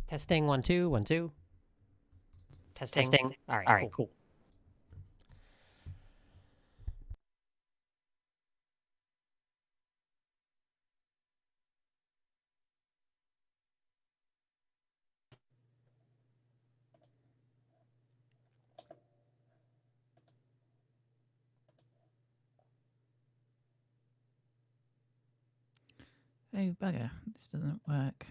Testing 1 2 1 2. Testing. All right, cool. Oh, bugger. This doesn't work.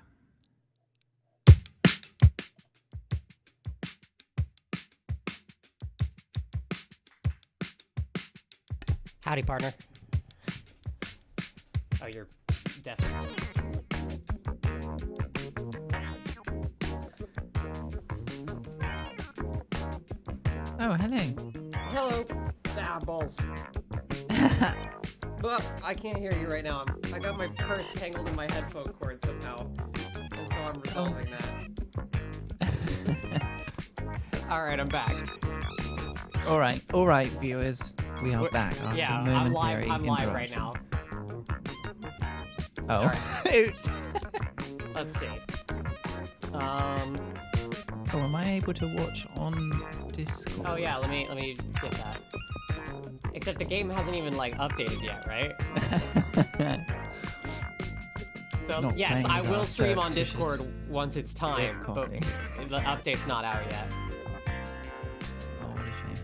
Howdy, partner. Oh, you're definitely. Oh, hello. Hello. Ah, balls. Well, I can't hear you right now. I got my purse tangled in my headphone cord somehow, and so I'm resolving that. All right, I'm back. All right, viewers. We are back after Yeah, momentary I'm live right interruption. now. Oh, Right. oops. Let's see. Oh, am I able to watch on Discord? Oh yeah, let me get that. Except the game hasn't even like updated yet, right? So Not yes, playing I with will our stream on surreptitious Discord once it's time, but copy. the update's not out yet. Oh, what a shame.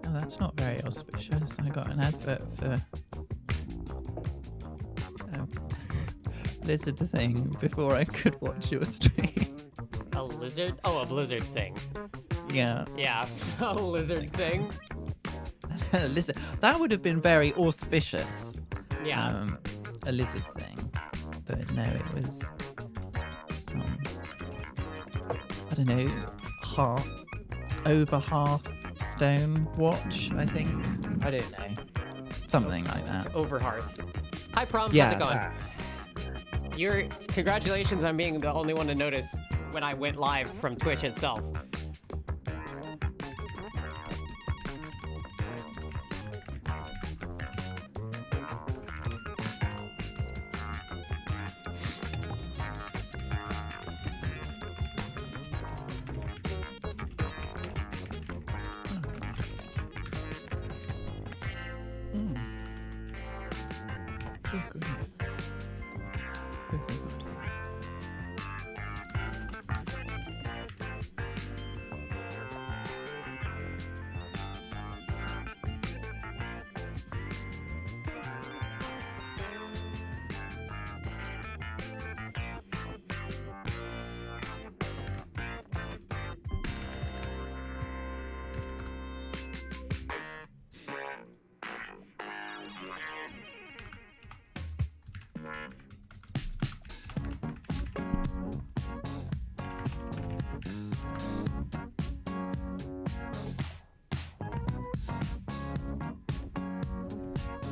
Oh, that's not very auspicious. I got an advert for Blizzard thing before I could watch your stream. A lizard? Oh, a blizzard thing. Yeah. Yeah, a lizard thing. Listen, that would have been very auspicious. Yeah. A lizard thing. But no, it was some, I don't know, over Hearthstone watch, I think. I don't know. Something like that. Over Hearth. Hi, Prom. Yeah, How's it going? that. Congratulations on being the only one to notice when I went live from Twitch itself. Oh, good. Very good.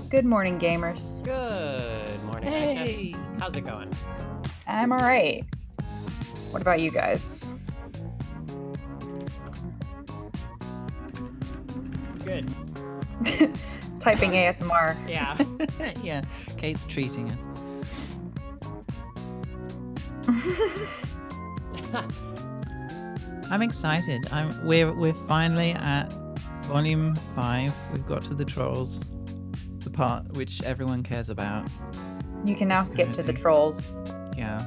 Good morning, gamers. Good morning, Hey! Aysha. How's it going? I'm alright. What about you guys? Good. Typing ASMR. Yeah. Yeah, Kate's treating us. I'm excited. We're finally at volume 5. We've got to the trolls, the part which everyone cares about. You can now skip to the trolls. Yeah.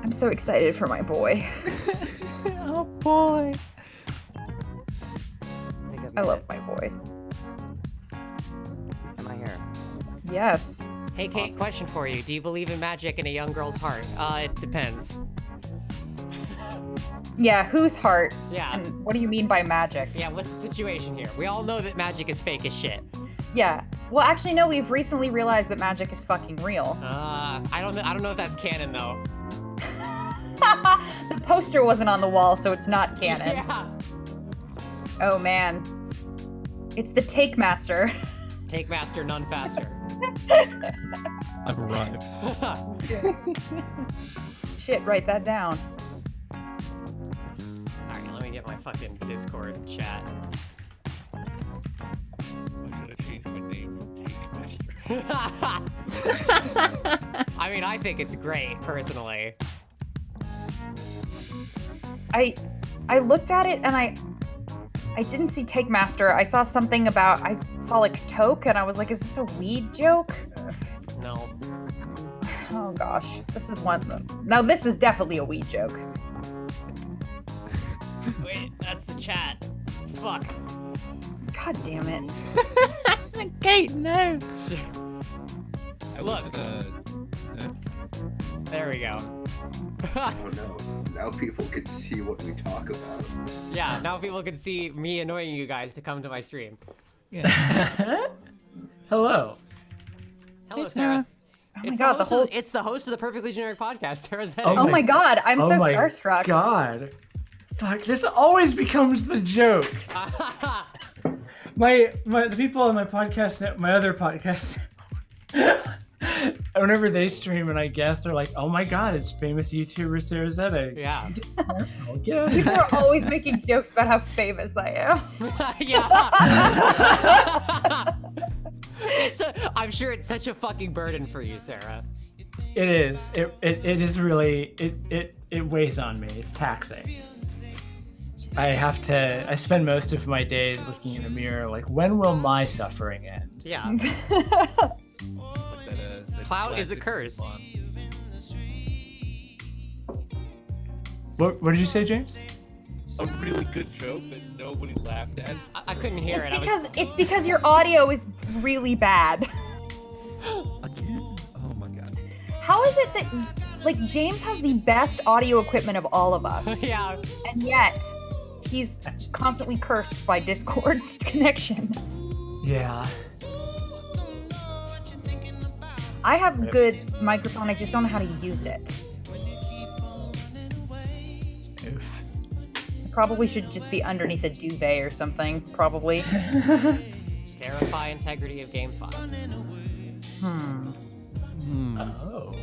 I'm so excited for my boy. Oh boy. I love my boy. Am I here? Yes. Hey, Kate, question for you. Do you believe in magic in a young girl's heart? It depends. Yeah, whose heart? Yeah. And what do you mean by magic? Yeah, what's the situation here? We all know that magic is fake as shit. Yeah. Well, actually, no, we've recently realized that magic is fucking real. I don't know if that's canon, though. The poster wasn't on the wall, so it's not canon. Yeah. Oh man. It's the Take Master. Take master, none faster. I've arrived. Shit, write that down. Alright, let me get my fucking Discord chat. I should have changed my name from Take Master. I mean, I think it's great, personally. I looked at it and I didn't see Take Master. I saw something about, I saw like Toke and I was like, is this a weed joke? No. Oh gosh, this is one of them. Now this is definitely a weed joke. Wait, that's the chat. Fuck. God damn it. Okay, no. Look. There we go. Oh no, now people can see what we talk about. Yeah, now people can see me annoying you guys to come to my stream. Yeah. Hello. Hello, Hey, Sarah. Oh my god, It's the host of the Perfectly Generic Podcast, Sarah Zenning. Oh my god, I'm so my starstruck. God. Fuck, this always becomes the joke. The people on my podcast, my other podcast, whenever they stream and I guess, they're like, oh my god, it's famous YouTuber Sarah Zenning. Yeah. Yeah. People are always making jokes about how famous I am. Yeah. I'm sure it's such a fucking burden for you, Sarah. It is. It is really, it weighs on me. It's taxing. I spend most of my days looking in the mirror like, when will my suffering end? Yeah. Clout is a curse. What did you say, James? A really good joke that nobody laughed at. I couldn't hear it. It's because your audio is really bad. Again? Oh my god. How is it that, like, James has the best audio equipment of all of us, Yeah. and yet he's constantly cursed by Discord's connection? Yeah. I have good microphone, I just don't know how to use it. Oof. I probably should just be underneath a duvet or something, probably. Verify integrity of game files. Oh.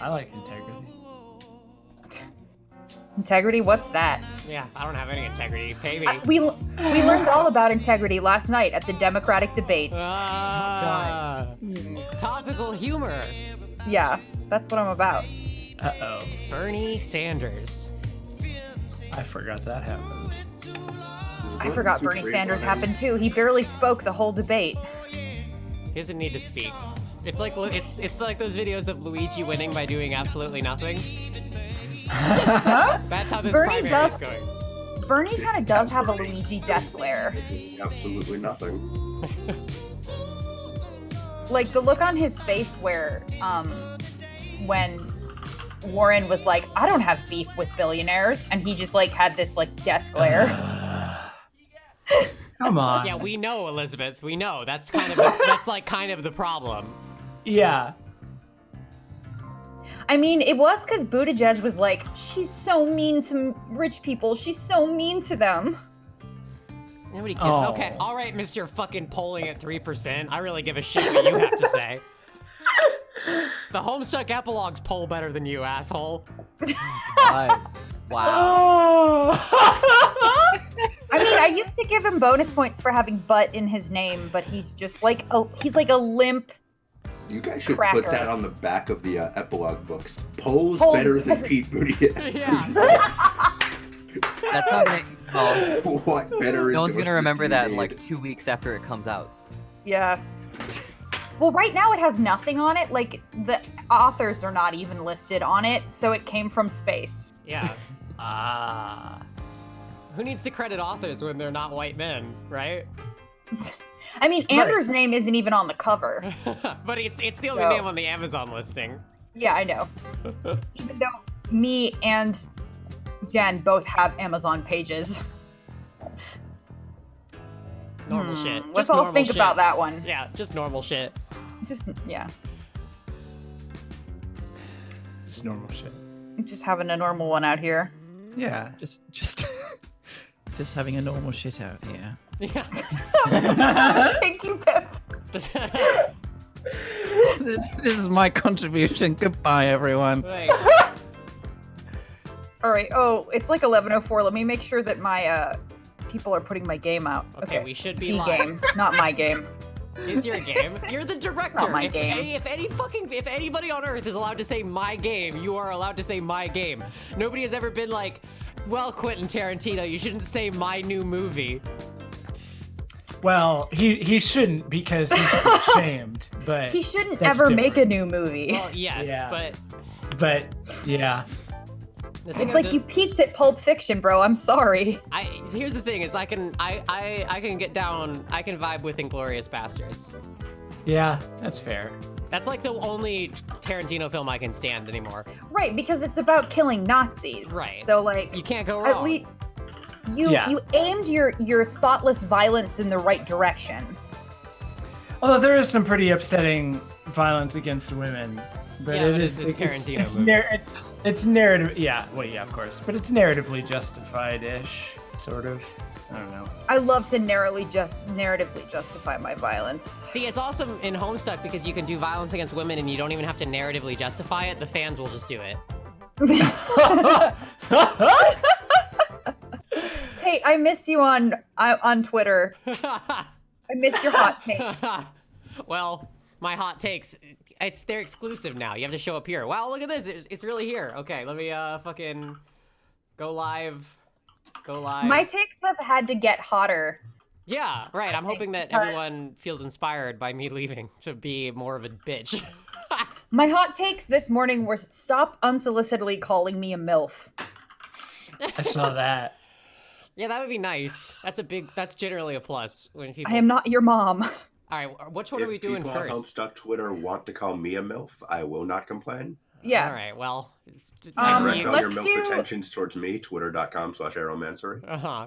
I like integrity. Integrity? What's that? Yeah, I don't have any integrity. Pay me. We learned all about integrity last night at the Democratic debates. Topical humor. Yeah, that's what I'm about. Uh-oh. Bernie Sanders. I forgot that happened. I forgot Bernie Sanders happened too. He barely spoke the whole debate. He doesn't need to speak. It's like those videos of Luigi winning by doing absolutely nothing. That's how this Bernie primary is going. Bernie kind of does have a Luigi death glare. Absolutely nothing. Like the look on his face where, when Warren was like, I don't have beef with billionaires, and he just like had this like death glare. Come on. Yeah, we know, Elizabeth. We know. That's kind of the problem. Yeah. I mean, it was because Buttigieg was like, she's so mean to rich people. She's so mean to them. Nobody gives. Oh. Okay, all right, Mr. Fucking polling at 3%. I really give a shit what you have to say. The Homestuck epilogues poll better than you, asshole. Wow. I mean, I used to give him bonus points for having butt in his name, but he's just like he's like a limp. You guys should Cracker. put that on the back of the epilogue books. Polls Polls better than better. Pete Buttigieg. Yeah. That's not gonna. Well, What better? no one's gonna endorsement remember you that in need? like 2 weeks after it comes out. Yeah. Well, right now it has nothing on it. Like the authors are not even listed on it, so it came from space. Yeah. Ah. Who needs to credit authors when they're not white men, right? I mean, Amber's name isn't even on the cover. But it's the only So- name on the Amazon listing. Yeah, I know. Even though me and Jen both have Amazon pages. Normal shit. Let's Just all normal think shit. about that one. Yeah, just normal shit. Just, yeah. Just normal shit. I'm just having a normal one out here. Yeah. Just having a normal shit out here. Yeah. Thank you, Pip. This is my contribution. Goodbye, everyone. Thanks. All right. Oh, it's like 11:04. Let me make sure that my people are putting my game out. Okay, we should be the live. game, not my game. It's your game. You're the director. not my if, game. If anybody on Earth is allowed to say my game, you are allowed to say my game. Nobody has ever been like, well, Quentin Tarantino, you shouldn't say my new movie. Well, he shouldn't because he's ashamed. But He shouldn't that's ever make a different. new movie. Well, yes, Yeah. but yeah. the thing It's like you peaked at Pulp Fiction, bro. I'm sorry. here's the thing: is I can get down. I can vibe with Inglourious Bastards. Yeah, that's fair. That's like the only Tarantino film I can stand anymore. Right, because it's about killing Nazis. Right. So like, You can't go wrong. at least you Yeah. you aimed your thoughtless violence in the right direction. Although there is some pretty upsetting violence against women, but Yeah, it but is it's a Tarantino it's, movie. it's narrative. Yeah, well, yeah, of course, but it's narratively justified-ish, sort of. I don't know. I love to narratively justify my violence. See, it's awesome in Homestuck because you can do violence against women and you don't even have to narratively justify it. The fans will just do it. Kate, I miss you on Twitter. I miss your hot takes. Well, my hot takes, they're exclusive now. You have to show up here. Wow, look at this. It's really here. Okay, let me fucking go live. Go live. My takes have had to get hotter. Yeah, right. I'm hoping that Because- everyone feels inspired by me leaving to be more of a bitch. My hot takes this morning were stop unsolicitedly calling me a MILF. I saw that. Yeah, that would be nice. That's generally a plus when people. I am not your mom. All right, which one are we doing If first? people on Homestuck Twitter want to call me a MILF, I will not complain. Yeah. All right. Well. Direct all your let's MILF do- attentions towards me, twitter.com/aromancery. Uh-huh.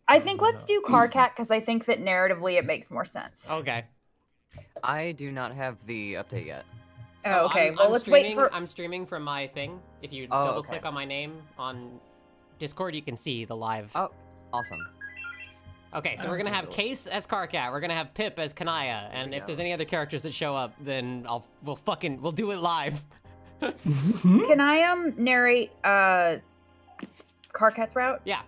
I think let's do Karkat because I think that narratively it makes more sense. Okay. I do not have the update yet. Oh, okay. I'm Well, let's wait streaming- for. I'm streaming from my thing. If you Oh, double okay. click on my name on Discord, you can see the live. Oh, awesome. Okay, so we're gonna have Case as Karkat. We're gonna have Pip as Kanaya, and if there's any other characters that show up, then we'll do it live. Can I narrate Karkat's route? Yeah.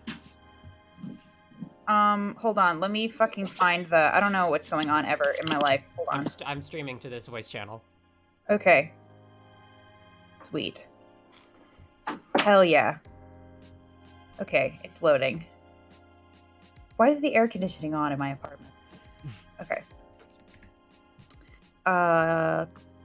Hold on. Let me fucking find the. I don't know what's going on ever in my life. Hold on. I'm streaming to this voice channel. Okay. Sweet. Hell yeah. Okay, it's loading. Why is the air conditioning on in my apartment? Okay.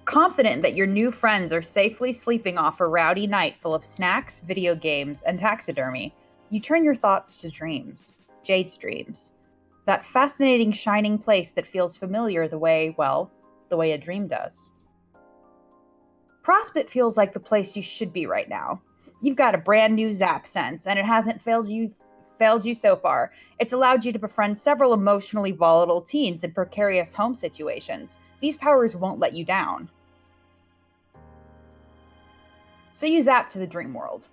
Confident that your new friends are safely sleeping off a rowdy night full of snacks, video games, and taxidermy, you turn your thoughts to dreams. Jade's dreams. That fascinating shining place that feels familiar the way a dream does. Prospect feels like the place you should be right now. You've got a brand new Zap sense, and it hasn't failed you so far. It's allowed you to befriend several emotionally volatile teens in precarious home situations. These powers won't let you down. So you zap to the dream world.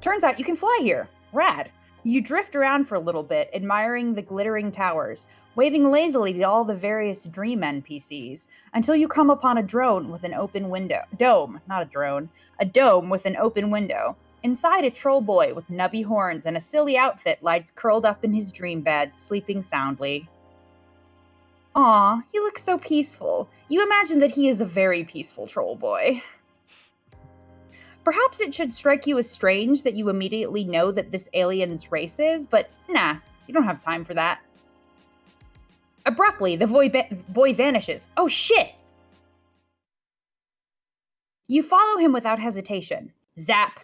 Turns out you can fly here. Rad. You drift around for a little bit, admiring the glittering towers, waving lazily to all the various dream NPCs, until you come upon a drone with an open window. Dome, not a drone. A dome with an open window. Inside, a troll boy with nubby horns and a silly outfit lies curled up in his dream bed, sleeping soundly. Aw, he looks so peaceful. You imagine that he is a very peaceful troll boy. Perhaps it should strike you as strange that you immediately know that this alien's race is, but nah, you don't have time for that. Abruptly, the boy vanishes. Oh shit! You follow him without hesitation. Zap!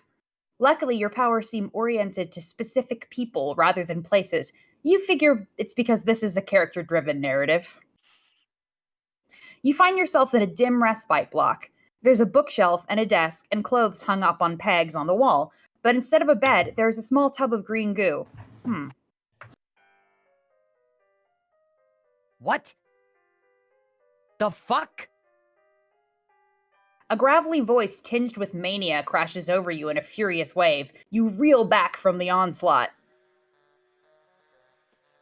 Luckily, your powers seem oriented to specific people rather than places. You figure it's because this is a character-driven narrative. You find yourself in a dim respite block. There's a bookshelf and a desk and clothes hung up on pegs on the wall, but instead of a bed, there's a small tub of green goo. What? The fuck? A gravelly voice tinged with mania crashes over you in a furious wave. You reel back from the onslaught.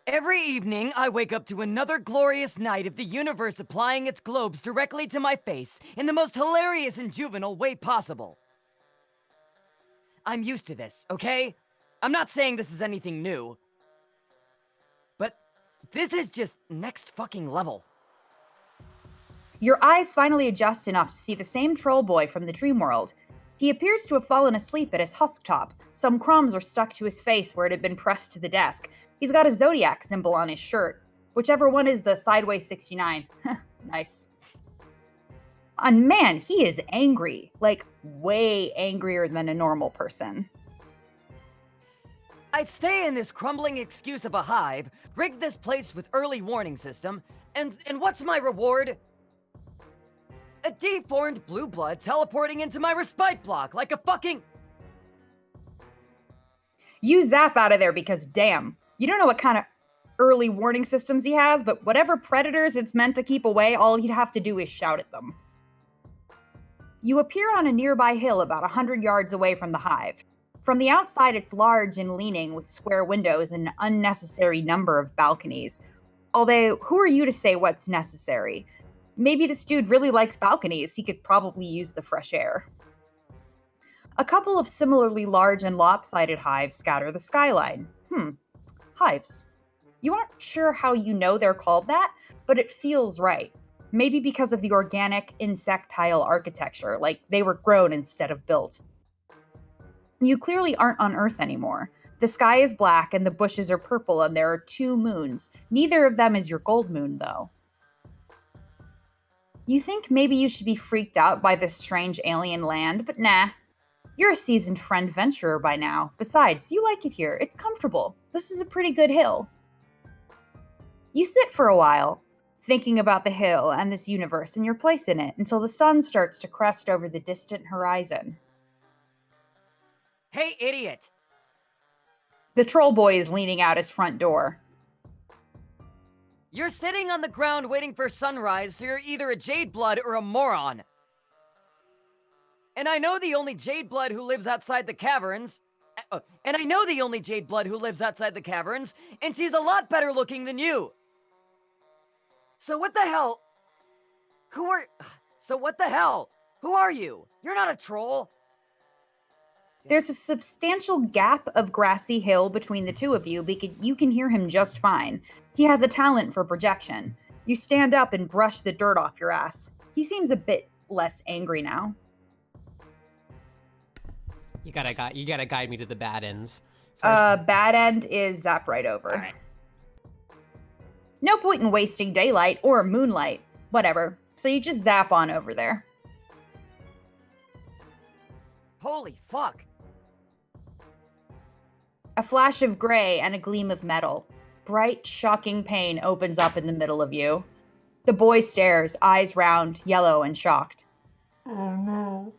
Every evening, I wake up to another glorious night of the universe applying its globes directly to my face in the most hilarious and juvenile way possible. I'm used to this, okay? I'm not saying this is anything new. But this is just next fucking level. Your eyes finally adjust enough to see the same troll boy from the dream world. He appears to have fallen asleep at his husk top. Some crumbs are stuck to his face where it had been pressed to the desk. He's got a zodiac symbol on his shirt. Whichever one is the sideways 69. Nice. And man, he is angry. Like, way angrier than a normal person. I stay in this crumbling excuse of a hive, rig this place with early warning system, and what's my reward? A deformed blue blood teleporting into my respite block like a fucking... You zap out of there because, damn, you don't know what kind of early warning systems he has, but whatever predators it's meant to keep away, all he'd have to do is shout at them. You appear on a nearby hill about 100 yards away from the hive. From the outside, it's large and leaning with square windows and an unnecessary number of balconies. Although, who are you to say what's necessary? Maybe this dude really likes balconies. He could probably use the fresh air. A couple of similarly large and lopsided hives scatter the skyline. Hives. You aren't sure how you know they're called that, but it feels right. Maybe because of the organic, insectile architecture, like they were grown instead of built. You clearly aren't on Earth anymore. The sky is black and the bushes are purple and there are 2 moons. Neither of them is your gold moon, though. You think maybe you should be freaked out by this strange alien land, but nah. You're a seasoned friend venturer by now. Besides, you like it here. It's comfortable. This is a pretty good hill. You sit for a while, thinking about the hill and this universe and your place in it, until the sun starts to crest over the distant horizon. Hey, idiot! The troll boy is leaning out his front door. You're sitting on the ground waiting for sunrise, so you're either a jade blood or a moron. And I know the only jade blood who lives outside the caverns. And she's a lot better looking than you. So what the hell? Who are you? You're not a troll. There's a substantial gap of grassy hill between the two of you, but you can hear him just fine. He has a talent for projection. You stand up and brush the dirt off your ass. He seems a bit less angry now. You gotta guide me to the bad ends. First. Bad end is zap right over. All right. No point in wasting daylight or moonlight. Whatever. So you just zap on over there. Holy fuck. A flash of gray and a gleam of metal. Bright, shocking pain opens up in the middle of you. The boy stares, eyes round, yellow and shocked. Oh no.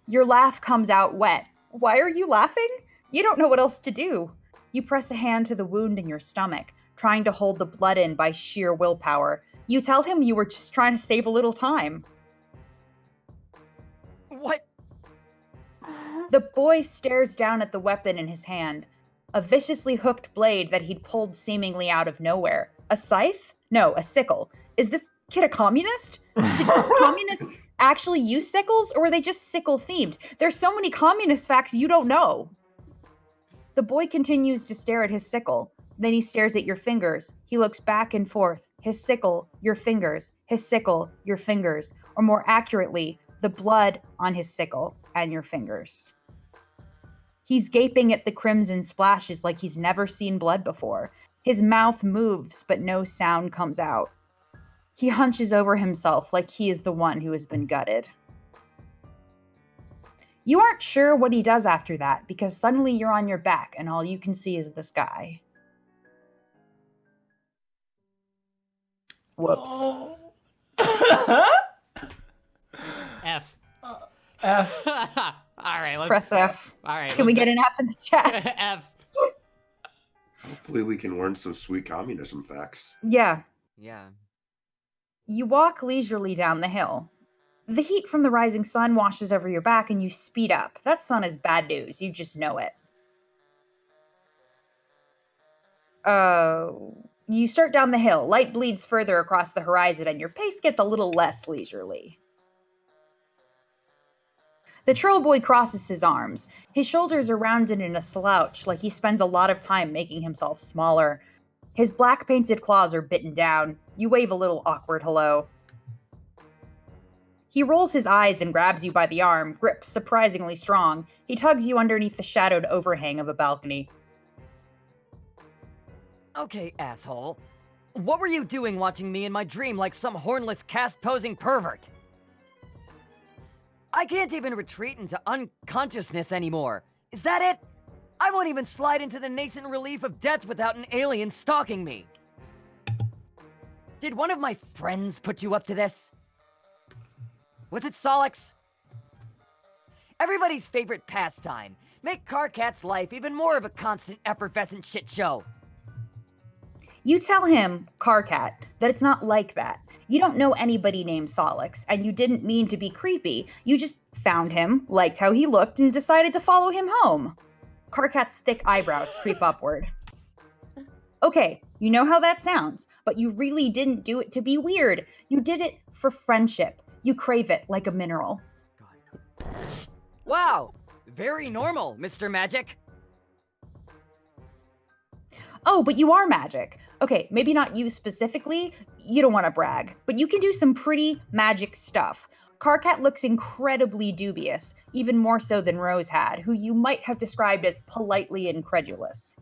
Your laugh comes out wet. Why are you laughing? You don't know what else to do. You press a hand to the wound in your stomach, trying to hold the blood in by sheer willpower. You tell him you were just trying to save a little time. What? The boy stares down at the weapon in his hand. A viciously hooked blade that he'd pulled seemingly out of nowhere. A scythe? No, a sickle. Is this kid a communist? Did communists actually use sickles, or were they just sickle-themed? There's so many communist facts you don't know. The boy continues to stare at his sickle. Then he stares at your fingers. He looks back and forth. His sickle, your fingers. His sickle, your fingers. Or more accurately, the blood on his sickle and your fingers. He's gaping at the crimson splashes like he's never seen blood before. His mouth moves, but no sound comes out. He hunches over himself like he is the one who has been gutted. You aren't sure what he does after that, because suddenly you're on your back and all you can see is the sky. Whoops. Oh. F. F. All right, let's Press F. All right. Can we get an F in the chat? F? Hopefully we can learn some sweet communism facts. Yeah. Yeah. You walk leisurely down the hill. The heat from the rising sun washes over your back and you speed up. That sun is bad news. You just know it. You start down the hill. Light bleeds further across the horizon and your pace gets a little less leisurely. The troll boy crosses his arms. His shoulders are rounded in a slouch, like he spends a lot of time making himself smaller. His black painted claws are bitten down. You wave a little awkward hello. He rolls his eyes and grabs you by the arm, grip surprisingly strong. He tugs you underneath the shadowed overhang of a balcony. Okay, asshole. What were you doing watching me in my dream like some hornless cast-posing pervert? I can't even retreat into unconsciousness anymore. Is that it? I won't even slide into the nascent relief of death without an alien stalking me. Did one of my friends put you up to this? Was it Solix? Everybody's favorite pastime. Make Karkat's life even more of a constant effervescent shit show. You tell him, Karkat, that it's not like that. You don't know anybody named Solix, and you didn't mean to be creepy. You just found him, liked how he looked, and decided to follow him home. Karkat's thick eyebrows creep upward. Okay, you know how that sounds, but you really didn't do it to be weird. You did it for friendship. You crave it like a mineral. Wow, very normal, Mr. Magic. Oh, but you are magic. Okay, maybe not you specifically. You don't want to brag, but you can do some pretty magic stuff. Karkat looks incredibly dubious, even more so than Rose had, who you might have described as politely incredulous.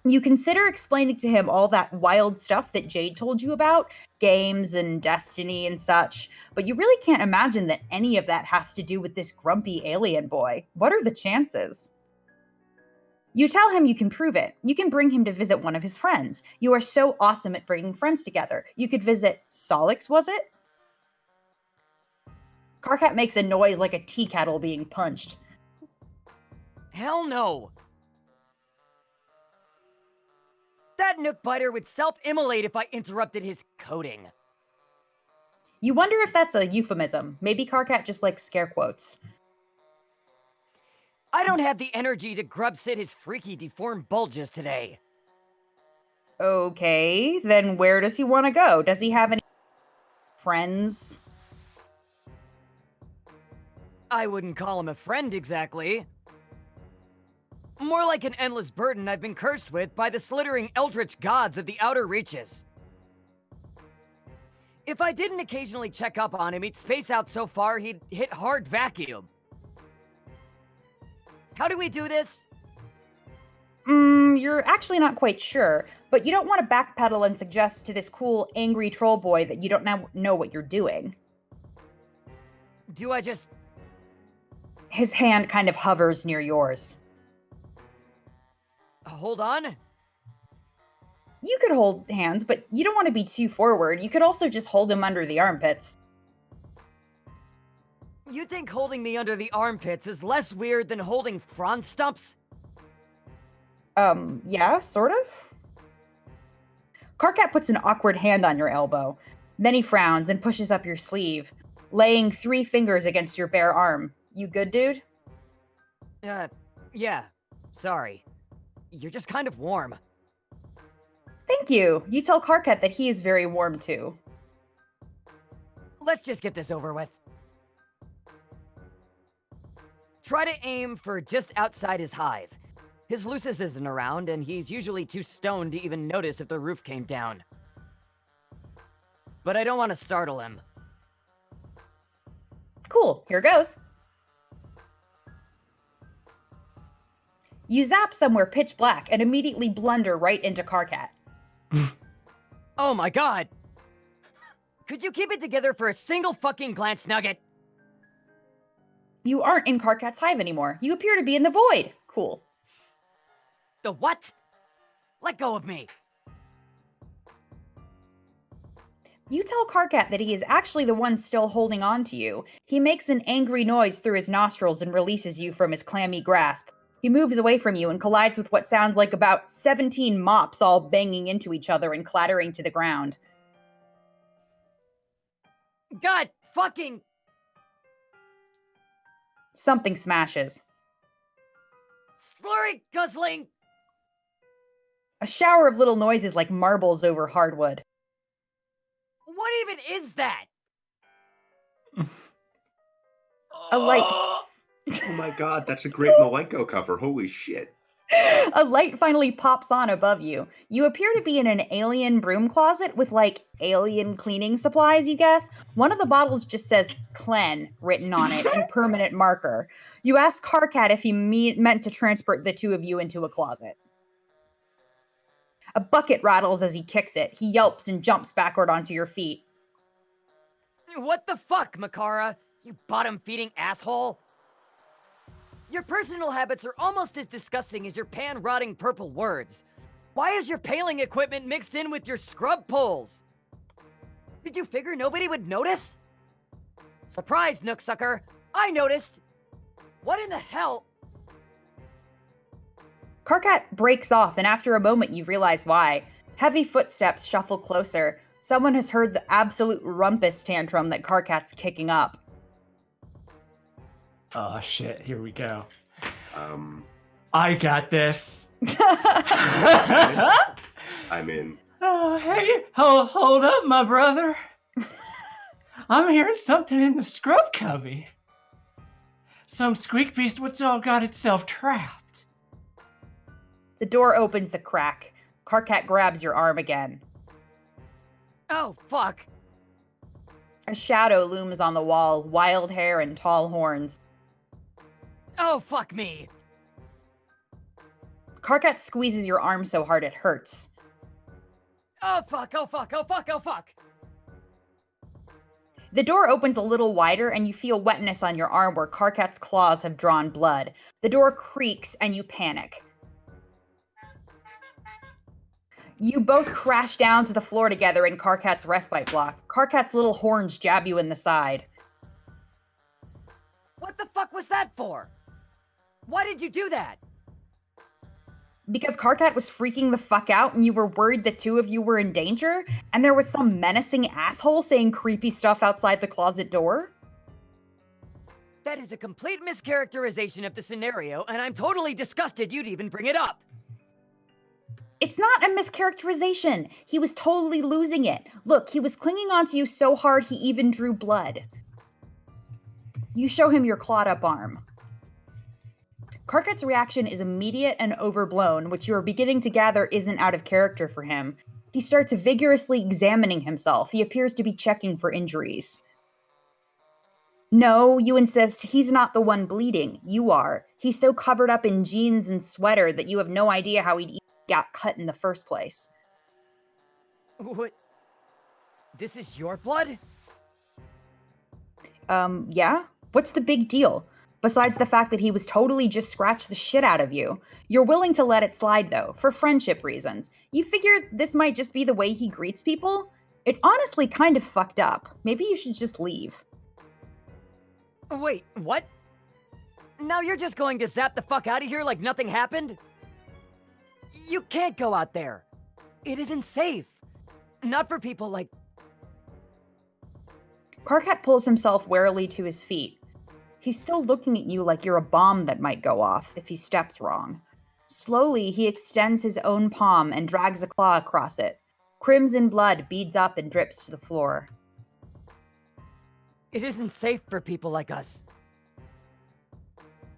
You consider explaining to him all that wild stuff that Jade told you about, games and destiny and such, but you really can't imagine that any of that has to do with this grumpy alien boy. What are the chances? You tell him you can prove it. You can bring him to visit one of his friends. You are so awesome at bringing friends together. You could visit Solix, was it? Karkat makes a noise like a tea kettle being punched. Hell no. That nook biter would self-immolate if I interrupted his coding. You wonder if that's a euphemism. Maybe Karkat just likes scare quotes. I don't have the energy to grub sit his freaky deformed bulges today. Okay, then where does he want to go? Does he have any friends? I wouldn't call him a friend exactly. More like an endless burden I've been cursed with by the slittering eldritch gods of the outer reaches. If I didn't occasionally check up on him, he'd space out so far he'd hit hard vacuum. How do we do this? You're actually not quite sure, but you don't want to backpedal and suggest to this cool, angry troll boy that you don't know what you're doing. Do I just... His hand kind of hovers near yours. hold on? You could hold hands, but you don't want to be too forward. You could also just hold him under the armpits. You think holding me under the armpits is less weird than holding Franz stumps? Yeah, sort of. Karkat puts an awkward hand on your elbow. Then he frowns and pushes up your sleeve, laying 3 fingers against your bare arm. You good, dude? Yeah. Sorry. You're just kind of warm. Thank you. You tell Karkat that he is very warm, too. Let's just get this over with. Try to aim for just outside his hive. His Lucis isn't around, and he's usually too stoned to even notice if the roof came down. But I don't want to startle him. Cool, here goes. You zap somewhere pitch black and immediately blunder right into Karkat. Oh my god! Could you keep it together for a single fucking glance, Nugget? You aren't in Karkat's hive anymore. You appear to be in the void. Cool. The what? Let go of me. You tell Karkat that he is actually the one still holding on to you. He makes an angry noise through his nostrils and releases you from his clammy grasp. He moves away from you and collides with what sounds like about 17 mops all banging into each other and clattering to the ground. God fucking... Something smashes. Slurry guzzling! A shower of little noises like marbles over hardwood. What even is that? A light. Oh my god, that's a great Malenko cover. Holy shit. A light finally pops on above you. You appear to be in an alien broom closet with, like, alien cleaning supplies, you guess. One of the bottles just says Clen written on it in permanent marker. You ask Karkat if he meant to transport the two of you into a closet. A bucket rattles as he kicks it. He yelps and jumps backward onto your feet. What the fuck, Makara? You bottom-feeding asshole? Your personal habits are almost as disgusting as your pan-rotting purple words. Why is your paling equipment mixed in with your scrub poles? Did you figure nobody would notice? Surprise, Nooksucker! I noticed! What in the hell? Karkat breaks off, and after a moment you realize why. Heavy footsteps shuffle closer. Someone has heard the absolute rumpus tantrum that Karkat's kicking up. Oh shit, here we go. Um, I got this. I'm in. Oh, hey, hold up, my brother. I'm hearing something in the scrub cubby. Some squeak beast what's all got itself trapped. The door opens a crack. Karkat grabs your arm again. Oh, fuck. A shadow looms on the wall, wild hair and tall horns. Oh, fuck me. Karkat squeezes your arm so hard it hurts. Oh, fuck, oh, fuck, oh, fuck, oh, fuck. The door opens a little wider and you feel wetness on your arm where Karkat's claws have drawn blood. The door creaks and you panic. You both crash down to the floor together in Karkat's respite block. Karkat's little horns jab you in the side. What the fuck was that for? Why did you do that? Because Karkat was freaking the fuck out and you were worried the two of you were in danger, and there was some menacing asshole saying creepy stuff outside the closet door? That is a complete mischaracterization of the scenario, and I'm totally disgusted you'd even bring it up. It's not a mischaracterization. He was totally losing it. Look, he was clinging onto you so hard he even drew blood. You show him your clawed up arm. Karkat's reaction is immediate and overblown, which you are beginning to gather isn't out of character for him. He starts vigorously examining himself. He appears to be checking for injuries. No, you insist, he's not the one bleeding. You are. He's so covered up in jeans and sweater that you have no idea how he'd got cut in the first place. What? This is your blood? Yeah? What's the big deal? Besides the fact that he was totally just scratched the shit out of you. You're willing to let it slide, though, for friendship reasons. You figure this might just be the way he greets people? It's honestly kind of fucked up. Maybe you should just leave. Wait, what? Now you're just going to zap the fuck out of here like nothing happened? You can't go out there. It isn't safe. Not for people like... Karkat pulls himself warily to his feet. He's still looking at you like you're a bomb that might go off if he steps wrong. Slowly, he extends his own palm and drags a claw across it. Crimson blood beads up and drips to the floor. It isn't safe for people like us.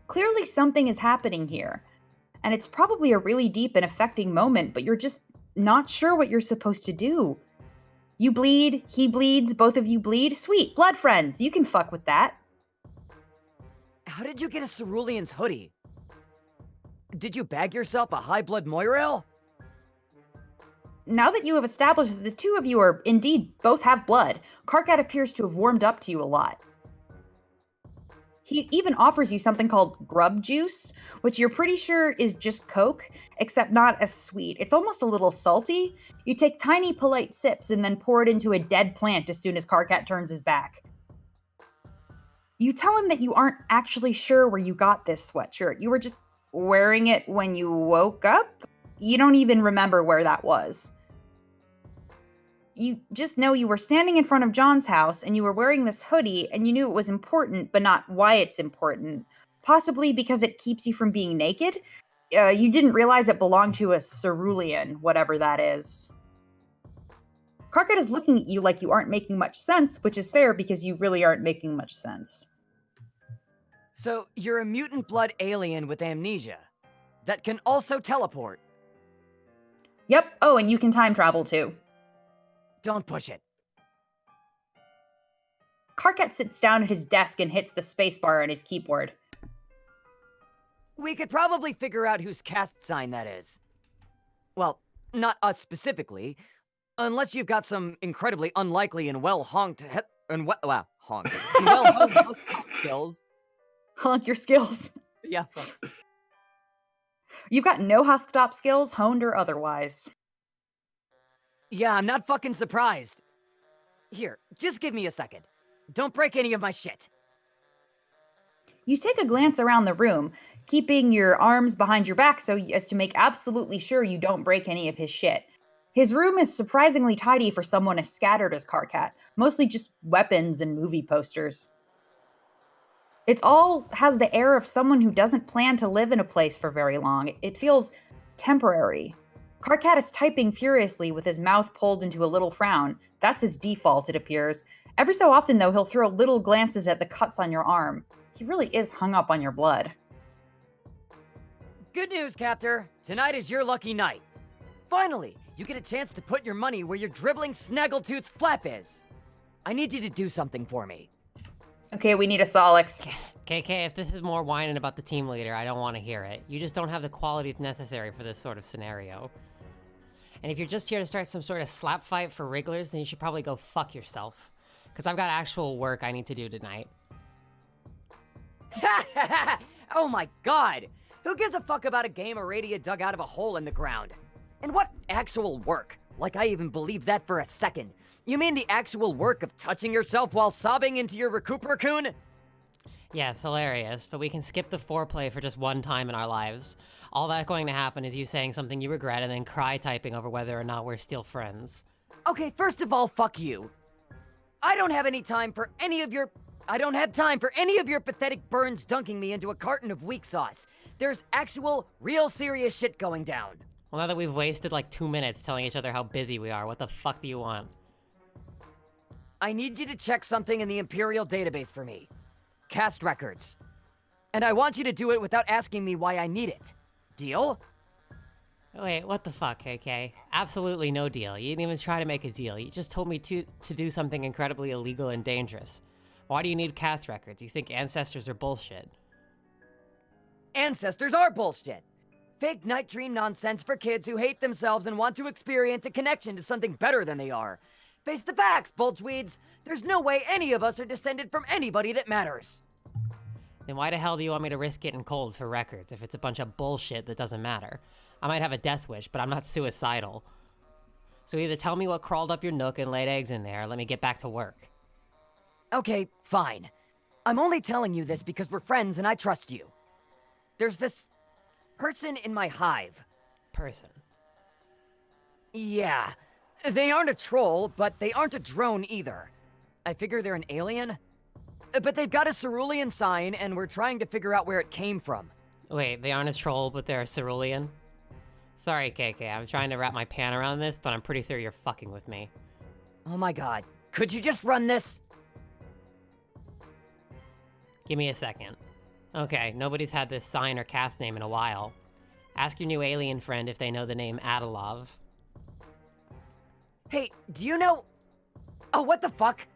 Clearly something is happening here. And it's probably a really deep and affecting moment, but you're just not sure what you're supposed to do. You bleed, he bleeds, both of you bleed. Sweet, blood friends, you can fuck with that. How did you get a Cerulean's hoodie? Did you bag yourself a high blood Moirel? Now that you have established that the two of you are indeed both have blood, Karkat appears to have warmed up to you a lot. He even offers you something called grub juice, which you're pretty sure is just Coke, except not as sweet. It's almost a little salty. You take tiny, polite sips and then pour it into a dead plant as soon as Karkat turns his back. You tell him that you aren't actually sure where you got this sweatshirt. You were just wearing it when you woke up? You don't even remember where that was. You just know you were standing in front of John's house and you were wearing this hoodie and you knew it was important, but not why it's important. Possibly because it keeps you from being naked. You didn't realize it belonged to a cerulean, whatever that is. Karkat is looking at you like you aren't making much sense, which is fair because you really aren't making much sense. So, you're a mutant blood alien with amnesia that can also teleport. Yep. Oh, and you can time travel too. Don't push it. Karkat sits down at his desk and hits the spacebar on his keyboard. We could probably figure out whose caste sign that is. Well, not us specifically, unless you've got some incredibly unlikely and well-honked well-honed house skills. Honk your skills. Yeah. You've got no Huskstop skills, honed or otherwise. Yeah, I'm not fucking surprised. Here, just give me a second. Don't break any of my shit. You take a glance around the room, keeping your arms behind your back so as to make absolutely sure you don't break any of his shit. His room is surprisingly tidy for someone as scattered as Karkat, mostly just weapons and movie posters. It all has the air of someone who doesn't plan to live in a place for very long. It feels temporary. Karkat is typing furiously with his mouth pulled into a little frown. That's his default, it appears. Every so often, though, he'll throw little glances at the cuts on your arm. He really is hung up on your blood. Good news, Captor. Tonight is your lucky night. Finally, you get a chance to put your money where your dribbling snaggletooth flap is. I need you to do something for me. Okay, we need a Solix. KK, if this is more whining about the team leader, I don't want to hear it. You just don't have the qualities necessary for this sort of scenario. And if you're just here to start some sort of slap fight for Wrigglers, then you should probably go fuck yourself. Because I've got actual work I need to do tonight. Oh my god! Who gives a fuck about a game Aradia dug out of a hole in the ground? And what actual work? Like I even believe that for a second. You mean the actual work of touching yourself while sobbing into your Recuper-coon? Yeah, it's hilarious, but we can skip the foreplay for just one time in our lives. All that's going to happen is you saying something you regret and then cry typing over whether or not we're still friends. Okay, first of all, fuck you. I don't have time for any of your pathetic burns dunking me into a carton of weak sauce. There's actual, real serious shit going down. Well, now that we've wasted like 2 minutes telling each other how busy we are, what the fuck do you want? I need you to check something in the Imperial database for me. Cast records. And I want you to do it without asking me why I need it. Deal? Wait, what the fuck, KK? Absolutely no deal. You didn't even try to make a deal. You just told me to do something incredibly illegal and dangerous. Why do you need cast records? You think ancestors are bullshit? Ancestors are bullshit. Fake night dream nonsense for kids who hate themselves and want to experience a connection to something better than they are. Face the facts, bulgeweeds. There's no way any of us are descended from anybody that matters. Then why the hell do you want me to risk getting cold for records if it's a bunch of bullshit that doesn't matter? I might have a death wish, but I'm not suicidal. So either tell me what crawled up your nook and laid eggs in there, or let me get back to work. Okay, fine. I'm only telling you this because we're friends and I trust you. There's this person in my hive. Person. Yeah. They aren't a troll, but they aren't a drone either. I figure they're an alien. But they've got a cerulean sign, and we're trying to figure out where it came from. Wait, they aren't a troll, but they're a cerulean? Sorry, KK, I'm trying to wrap my pan around this, but I'm pretty sure you're fucking with me. Oh my god. Could you just run this? Give me a second. Okay, nobody's had this sign or cast name in a while. Ask your new alien friend if they know the name Adalov. Hey, do you know... Oh, what the fuck?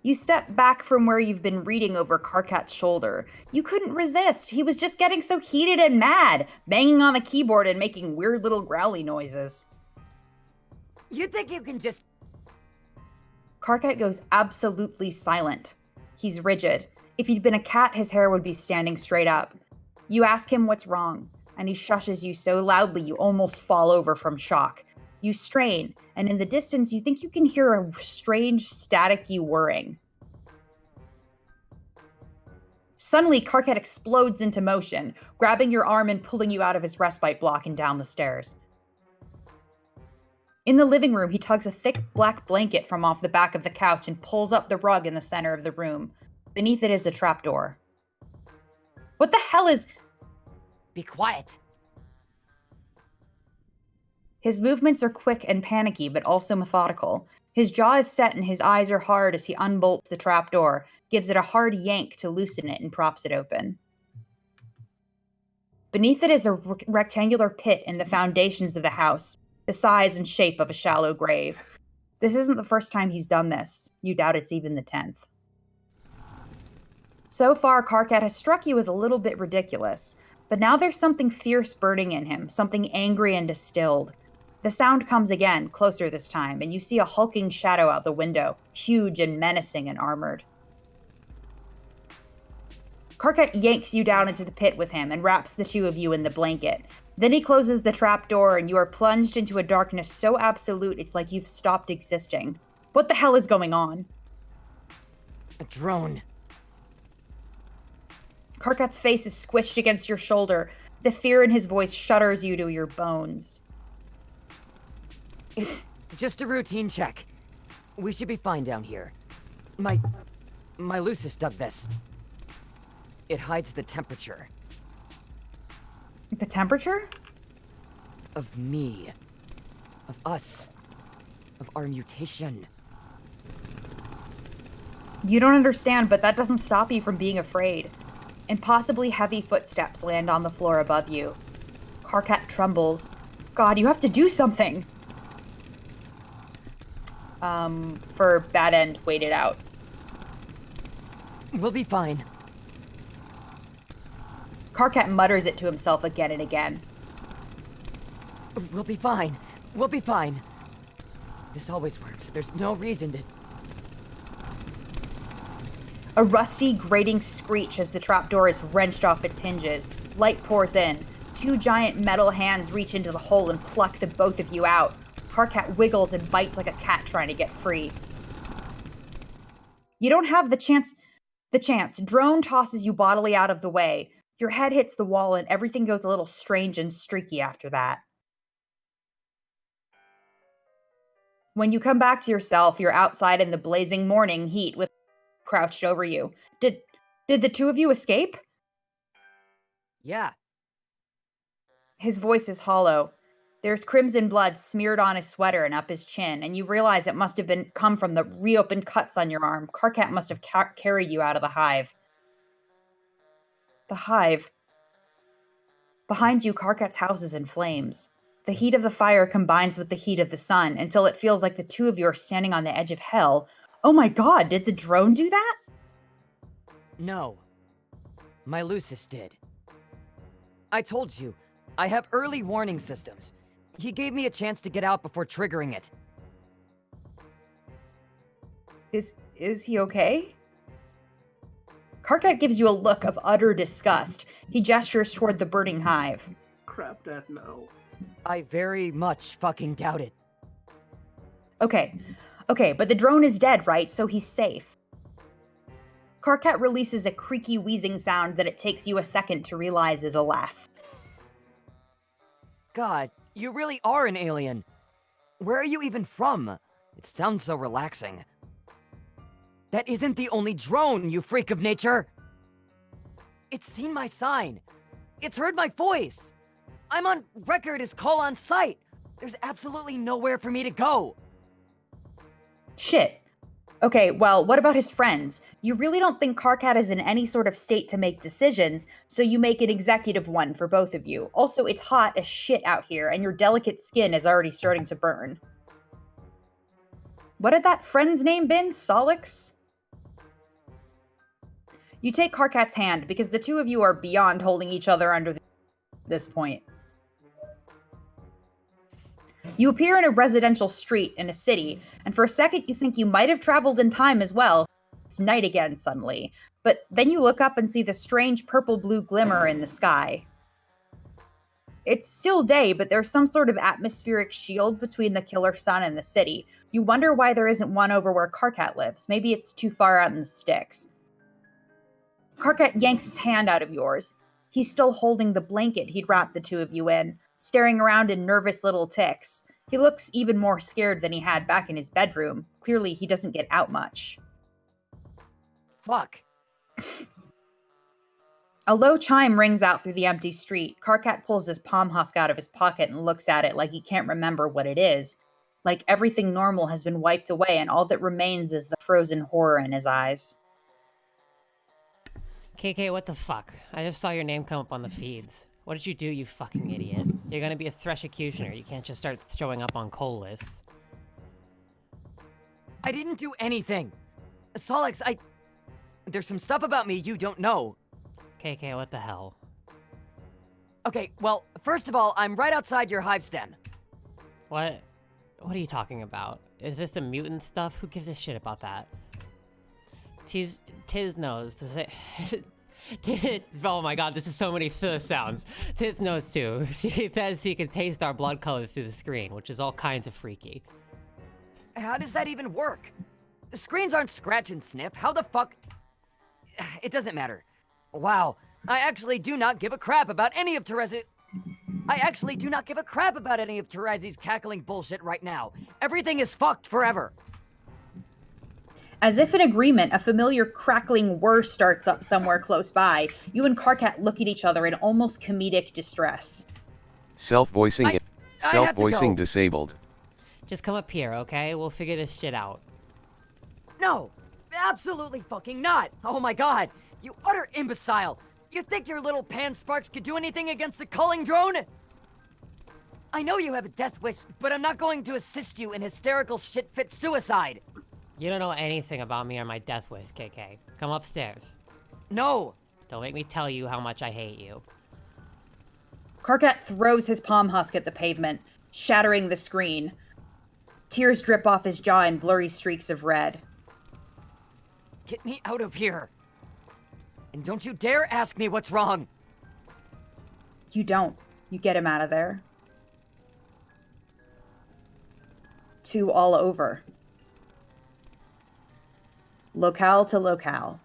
You step back from where you've been reading over Karkat's shoulder. You couldn't resist. He was just getting so heated and mad, banging on the keyboard and making weird little growly noises. You think you can just... Karkat goes absolutely silent. He's rigid. If he'd been a cat, his hair would be standing straight up. You ask him what's wrong, and he shushes you so loudly you almost fall over from shock. You strain, and in the distance you think you can hear a strange staticky whirring. Suddenly, Karkat explodes into motion, grabbing your arm and pulling you out of his respite block and down the stairs. In the living room, he tugs a thick black blanket from off the back of the couch and pulls up the rug in the center of the room. Beneath it is a trapdoor. What the hell is... Be quiet. His movements are quick and panicky, but also methodical. His jaw is set and his eyes are hard as he unbolts the trapdoor, gives it a hard yank to loosen it, and props it open. Beneath it is a rectangular pit in the foundations of the house, the size and shape of a shallow grave. This isn't the first time he's done this. You doubt it's even the 10th. So far, Karkat has struck you as a little bit ridiculous, but now there's something fierce burning in him, something angry and distilled. The sound comes again, closer this time, and you see a hulking shadow out the window, huge and menacing and armored. Karkat yanks you down into the pit with him and wraps the two of you in the blanket. Then he closes the trapdoor and you are plunged into a darkness so absolute it's like you've stopped existing. What the hell is going on? A drone. Karkat's face is squished against your shoulder. The fear in his voice shudders you to your bones. It's just a routine check. We should be fine down here. My Lucis dug this. It hides the temperature. The temperature? Of me. Of us. Of our mutation. You don't understand, but that doesn't stop you from being afraid. Impossibly heavy footsteps land on the floor above you. Karkat trembles. God, you have to do something! For Bad End, wait it out. We'll be fine. Karkat mutters it to himself again and again. We'll be fine. We'll be fine. This always works. There's no reason to... A rusty, grating screech as the trapdoor is wrenched off its hinges. Light pours in. Two giant metal hands reach into the hole and pluck the both of you out. Karkat wiggles and bites like a cat trying to get free. You don't have the chance. Drone tosses you bodily out of the way. Your head hits the wall and everything goes a little strange and streaky after that. When you come back to yourself, you're outside in the blazing morning heat with crouched over you. Did the two of you escape? Yeah. His voice is hollow. There's crimson blood smeared on his sweater and up his chin, and you realize it must have come from the reopened cuts on your arm. Karkat must have carried you out of the hive. The hive. Behind you, Karkat's house is in flames. The heat of the fire combines with the heat of the sun until it feels like the two of you are standing on the edge of hell. Oh my god, did the drone do that? No. My Lucis did. I told you, I have early warning systems. He gave me a chance to get out before triggering it. Is he okay? Karkat gives you a look of utter disgust. He gestures toward the burning hive. Crap, Dad, no. I very much fucking doubt it. Okay, but the drone is dead, right? So he's safe. Karkat releases a creaky wheezing sound that it takes you a second to realize is a laugh. God, you really are an alien. Where are you even from? It sounds so relaxing. That isn't the only drone, you freak of nature! It's seen my sign. It's heard my voice. I'm on record as call on sight. There's absolutely nowhere for me to go. Shit. Okay, well, what about his friends? You really don't think Karkat is in any sort of state to make decisions, so you make an executive one for both of you. Also, it's hot as shit out here, and your delicate skin is already starting to burn. What had that friend's name been? Solix? You take Karkat's hand, because the two of you are beyond holding each other under this point. You appear in a residential street in a city, and for a second you think you might have traveled in time as well. It's night again suddenly, but then you look up and see the strange purple-blue glimmer in the sky. It's still day, but there's some sort of atmospheric shield between the killer sun and the city. You wonder why there isn't one over where Karkat lives. Maybe it's too far out in the sticks. Karkat yanks his hand out of yours. He's still holding the blanket he'd wrapped the two of you in, staring around in nervous little ticks. He looks even more scared than he had back in his bedroom. Clearly, he doesn't get out much. Fuck. A low chime rings out through the empty street. Karkat pulls his palm husk out of his pocket and looks at it like he can't remember what it is. Like everything normal has been wiped away and all that remains is the frozen horror in his eyes. KK, what the fuck? I just saw your name come up on the feeds. What did you do, you fucking idiot? You're gonna be a Thresh-ecutioner. You can't just start showing up on coal lists. I didn't do anything. Solix, there's some stuff about me you don't know. KK, what the hell? Okay, well, first of all, I'm right outside your hive stem. What? What are you talking about? Is this the mutant stuff? Who gives a shit about that? Tiz knows. Does it? Oh my god, this is so many sounds. Tiz knows too. He says he can taste our blood colors through the screen, which is all kinds of freaky. How does that even work? The screens aren't scratch and sniff. How the fuck? It doesn't matter. Wow, I actually do not give a crap about any of Terezi's cackling bullshit right now. Everything is fucked forever. As if in agreement, a familiar crackling whir starts up somewhere close by. You and Karkat look at each other in almost comedic distress. Self-voicing I have to self-voicing go. disabled. Just come up here, okay? We'll figure this shit out. No, absolutely fucking not. Oh my god, you utter imbecile. You think your little pan sparks could do anything against the culling drone? I know you have a death wish, but I'm not going to assist you in hysterical shit-fit suicide. You don't know anything about me or my death wish, KK. Come upstairs. No. Don't make me tell you how much I hate you. Karkat throws his palm husk at the pavement, shattering the screen. Tears drip off his jaw in blurry streaks of red. Get me out of here. And don't you dare ask me what's wrong. You don't. You get him out of there. 2 all over. Locale to locale.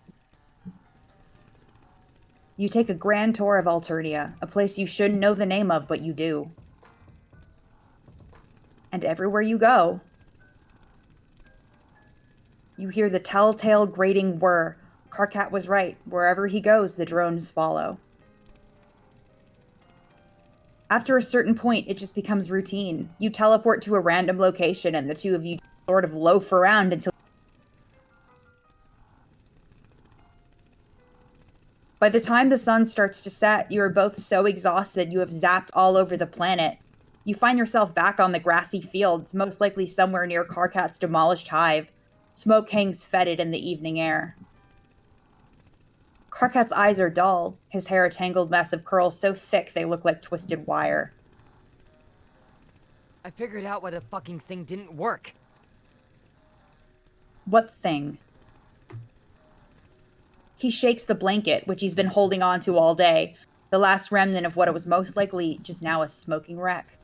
You take a grand tour of Alternia, a place you shouldn't know the name of, but you do. And everywhere you go, you hear the telltale grating whir. Karkat was right. Wherever he goes, the drones follow. After a certain point, it just becomes routine. You teleport to a random location and the two of you sort of loaf around until... By the time the sun starts to set, you are both so exhausted you have zapped all over the planet. You find yourself back on the grassy fields, most likely somewhere near Karkat's demolished hive. Smoke hangs fetid in the evening air. Karkat's eyes are dull, his hair a tangled mess of curls so thick they look like twisted wire. I figured out why the fucking thing didn't work. What thing? He shakes the blanket, which he's been holding on to all day, the last remnant of what was most likely just now a smoking wreck.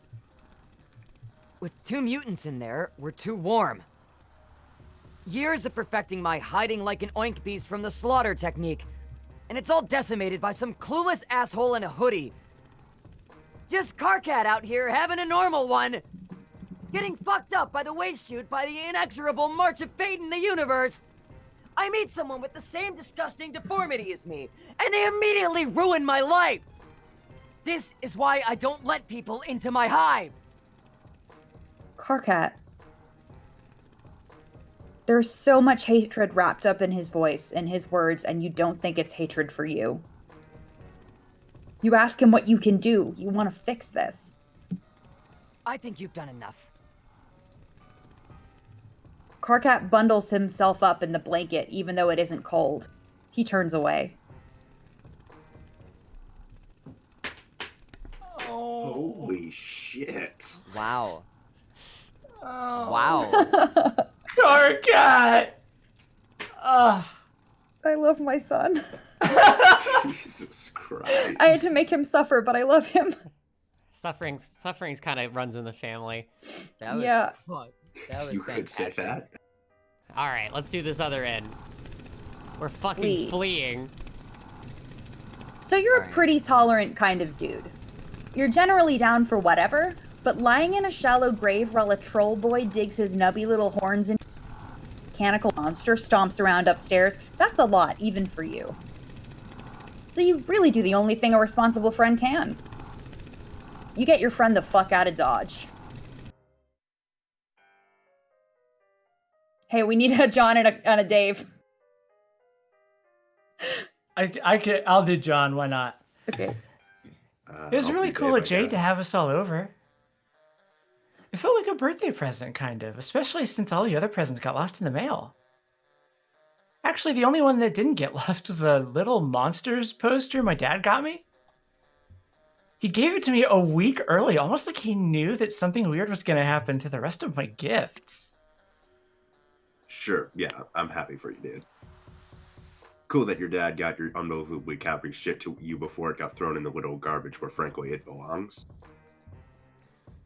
With 2 mutants in there, we're too warm. Years of perfecting my hiding like an oink beast from the slaughter technique, and it's all decimated by some clueless asshole in a hoodie. Just Karkat out here having a normal one. Getting fucked up by the waste chute by the inexorable march of fate in the universe. I meet someone with the same disgusting deformity as me, and they immediately ruin my life! This is why I don't let people into my hive! Karkat. There's so much hatred wrapped up in his voice and his words, and you don't think it's hatred for you. You ask him what you can do. You want to fix this. I think you've done enough. Karkat bundles himself up in the blanket, even though it isn't cold. He turns away. Holy shit. Wow. Oh. Wow. Karkat! I love my son. Jesus Christ. I had to make him suffer, but I love him. Suffering's kind of runs in the family. That was Yeah. fuck. That was You could say fantastic. that. All right, let's do this other end. We're fucking Flee. fleeing. So you're a Alright. pretty tolerant kind of dude. You're generally down for whatever, But lying in a shallow grave while a troll boy digs his nubby little horns in mechanical monster stomps around upstairs, that's a lot, even for you. So you really do the only thing a responsible friend can. You get your friend the fuck out of Dodge. Hey, we need a John and a Dave. I'll do John. Why not? Okay. It was I'll really be cool Dave, of I Jade to guess. have us all over. It felt like a birthday present, kind of, especially since all the other presents got lost in the mail. Actually, the only one that didn't get lost was a little monsters poster my dad got me. He gave it to me a week early, almost like he knew that something weird was going to happen to the rest of my gifts. Sure, yeah, I'm happy for you, dude. Cool that your dad got your unbelievably cavalier shit to you before it got thrown in the little garbage where frankly it belongs.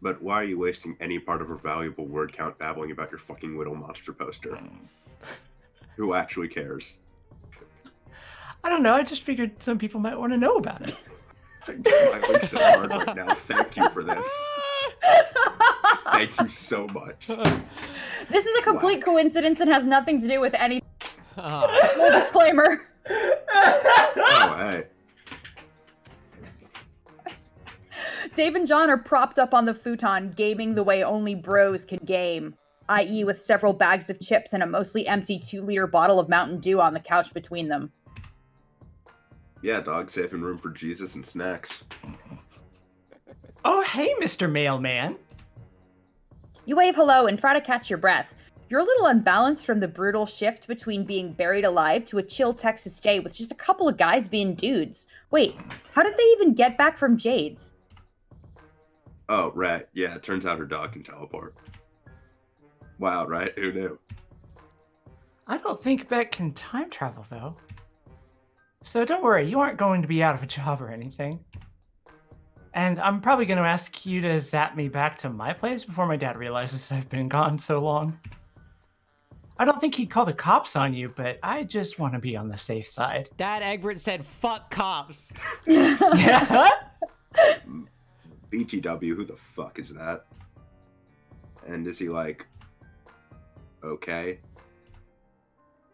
But why are you wasting any part of our valuable word count babbling about your fucking little monster poster? Who actually cares? I don't know, I just figured some people might want to know about it. I'm smiling so hard right now. Thank you for this. Thank you so much. This is a complete coincidence and has nothing to do with any Oh. full disclaimer. Oh, hey. Dave and John are propped up on the futon, gaming the way only bros can game, i.e. with several bags of chips and a mostly empty 2-liter bottle of Mountain Dew on the couch between them. Yeah, dog, saving room for Jesus and snacks. Oh, hey, Mr. Mailman. You wave hello and try to catch your breath. You're a little unbalanced from the brutal shift between being buried alive to a chill Texas day with just a couple of guys being dudes. Wait, how did they even get back from Jade's? Oh, right. Yeah, it turns out her dog can teleport. Wow, right? Who knew? I don't think Beck can time travel, though. So don't worry, you aren't going to be out of a job or anything. And I'm probably going to ask you to zap me back to my place before my dad realizes I've been gone so long. I don't think he'd call the cops on you, but I just want to be on the safe side. Dad Egbert said, fuck cops. Yeah? BTW, who the fuck is that? And is he like, okay?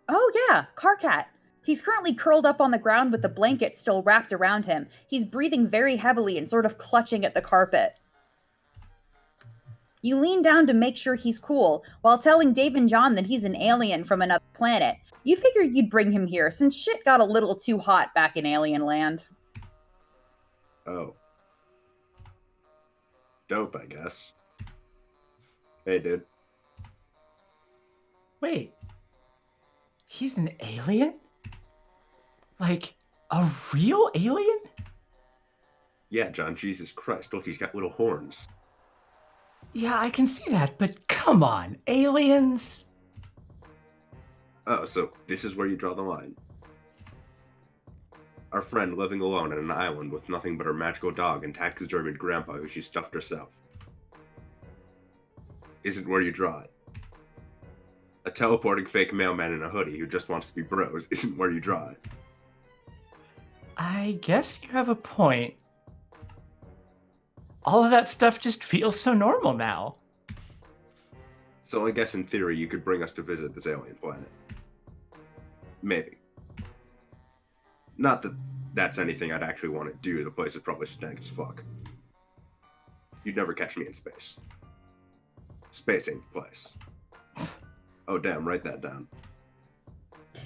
Oh yeah, Karkat. He's currently curled up on the ground with the blanket still wrapped around him. He's breathing very heavily and sort of clutching at the carpet. You lean down to make sure he's cool, while telling Dave and John that he's an alien from another planet. You figured you'd bring him here, since shit got a little too hot back in Alien Land. Oh. Dope, I guess. Hey, dude. Wait. He's an alien? Like, a real alien? Yeah, John, Jesus Christ, look, he's got little horns. Yeah, I can see that, but come on, aliens? Oh, so this is where you draw the line. Our friend living alone on an island with nothing but her magical dog and taxidermied grandpa who she stuffed herself. Isn't where you draw it. A teleporting fake mailman in a hoodie who just wants to be bros isn't where you draw it. I guess you have a point. All of that stuff just feels so normal now. So I guess in theory you could bring us to visit this alien planet. Maybe. Not that that's anything I'd actually want to do, the place is probably stank as fuck. You'd never catch me in space. Space ain't the place. Oh damn, write that down.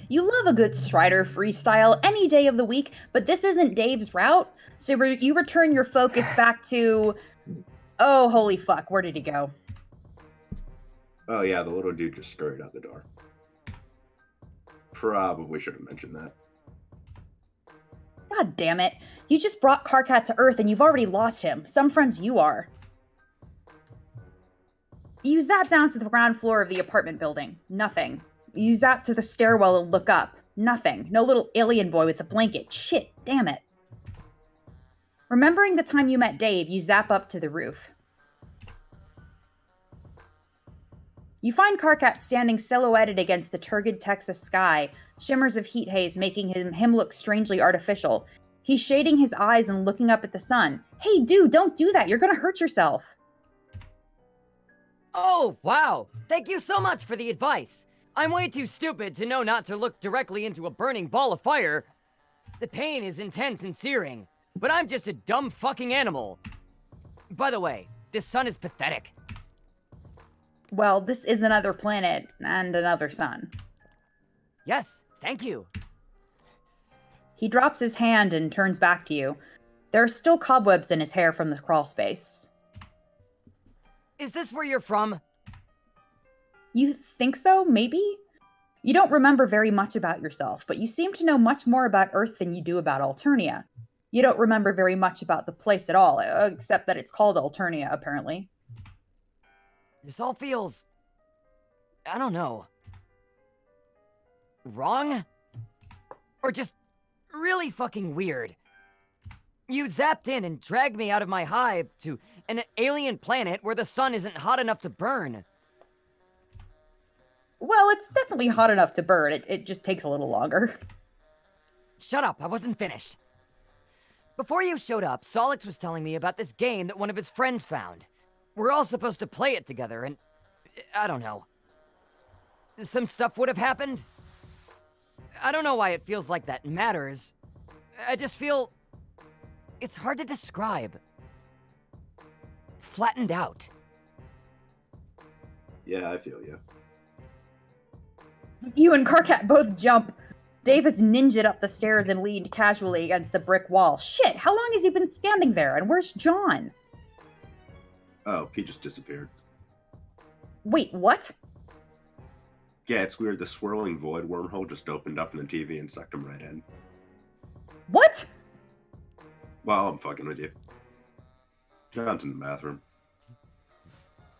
You love a good Strider freestyle any day of the week, but this isn't Dave's route, so you return your focus back to... Oh, holy fuck, where did he go? Oh yeah, the little dude just scurried out the door. Probably should have mentioned that. God damn it. You just brought Karkat to Earth and you've already lost him. Some friends you are. You zap down to the ground floor of the apartment building. Nothing. You zap to the stairwell and look up. Nothing. No little alien boy with a blanket. Shit, damn it. Remembering the time you met Dave, you zap up to the roof. You find Karkat standing silhouetted against the turgid Texas sky, shimmers of heat haze making him look strangely artificial. He's shading his eyes and looking up at the sun. Hey dude, don't do that, you're gonna hurt yourself. Oh, wow! Thank you so much for the advice. I'm way too stupid to know not to look directly into a burning ball of fire. The pain is intense and searing, but I'm just a dumb fucking animal. By the way, this sun is pathetic. Well, this is another planet and another sun. Yes, thank you. He drops his hand and turns back to you. There are still cobwebs in his hair from the crawl space. Is this where you're from? You think so? Maybe? You don't remember very much about yourself, but you seem to know much more about Earth than you do about Alternia. You don't remember very much about the place at all, except that it's called Alternia, apparently. This all feels... I don't know. Wrong? Or just really fucking weird. You zapped in and dragged me out of my hive to an alien planet where the sun isn't hot enough to burn. Well, it's definitely hot enough to burn. It just takes a little longer. Shut up, I wasn't finished. Before you showed up, Solix was telling me about this game that one of his friends found. We're all supposed to play it together, and I don't know. Some stuff would have happened. I don't know why it feels like that matters. I just feel... it's hard to describe. Flattened out. Yeah, I feel you. You and Karkat both jump. Dave has ninja'd up the stairs and leaned casually against the brick wall. Shit, how long has he been standing there? And where's John? Oh, he just disappeared. Wait, what? Yeah, it's weird. The swirling void wormhole just opened up in the TV and sucked him right in. What? Well, I'm fucking with you. John's in the bathroom.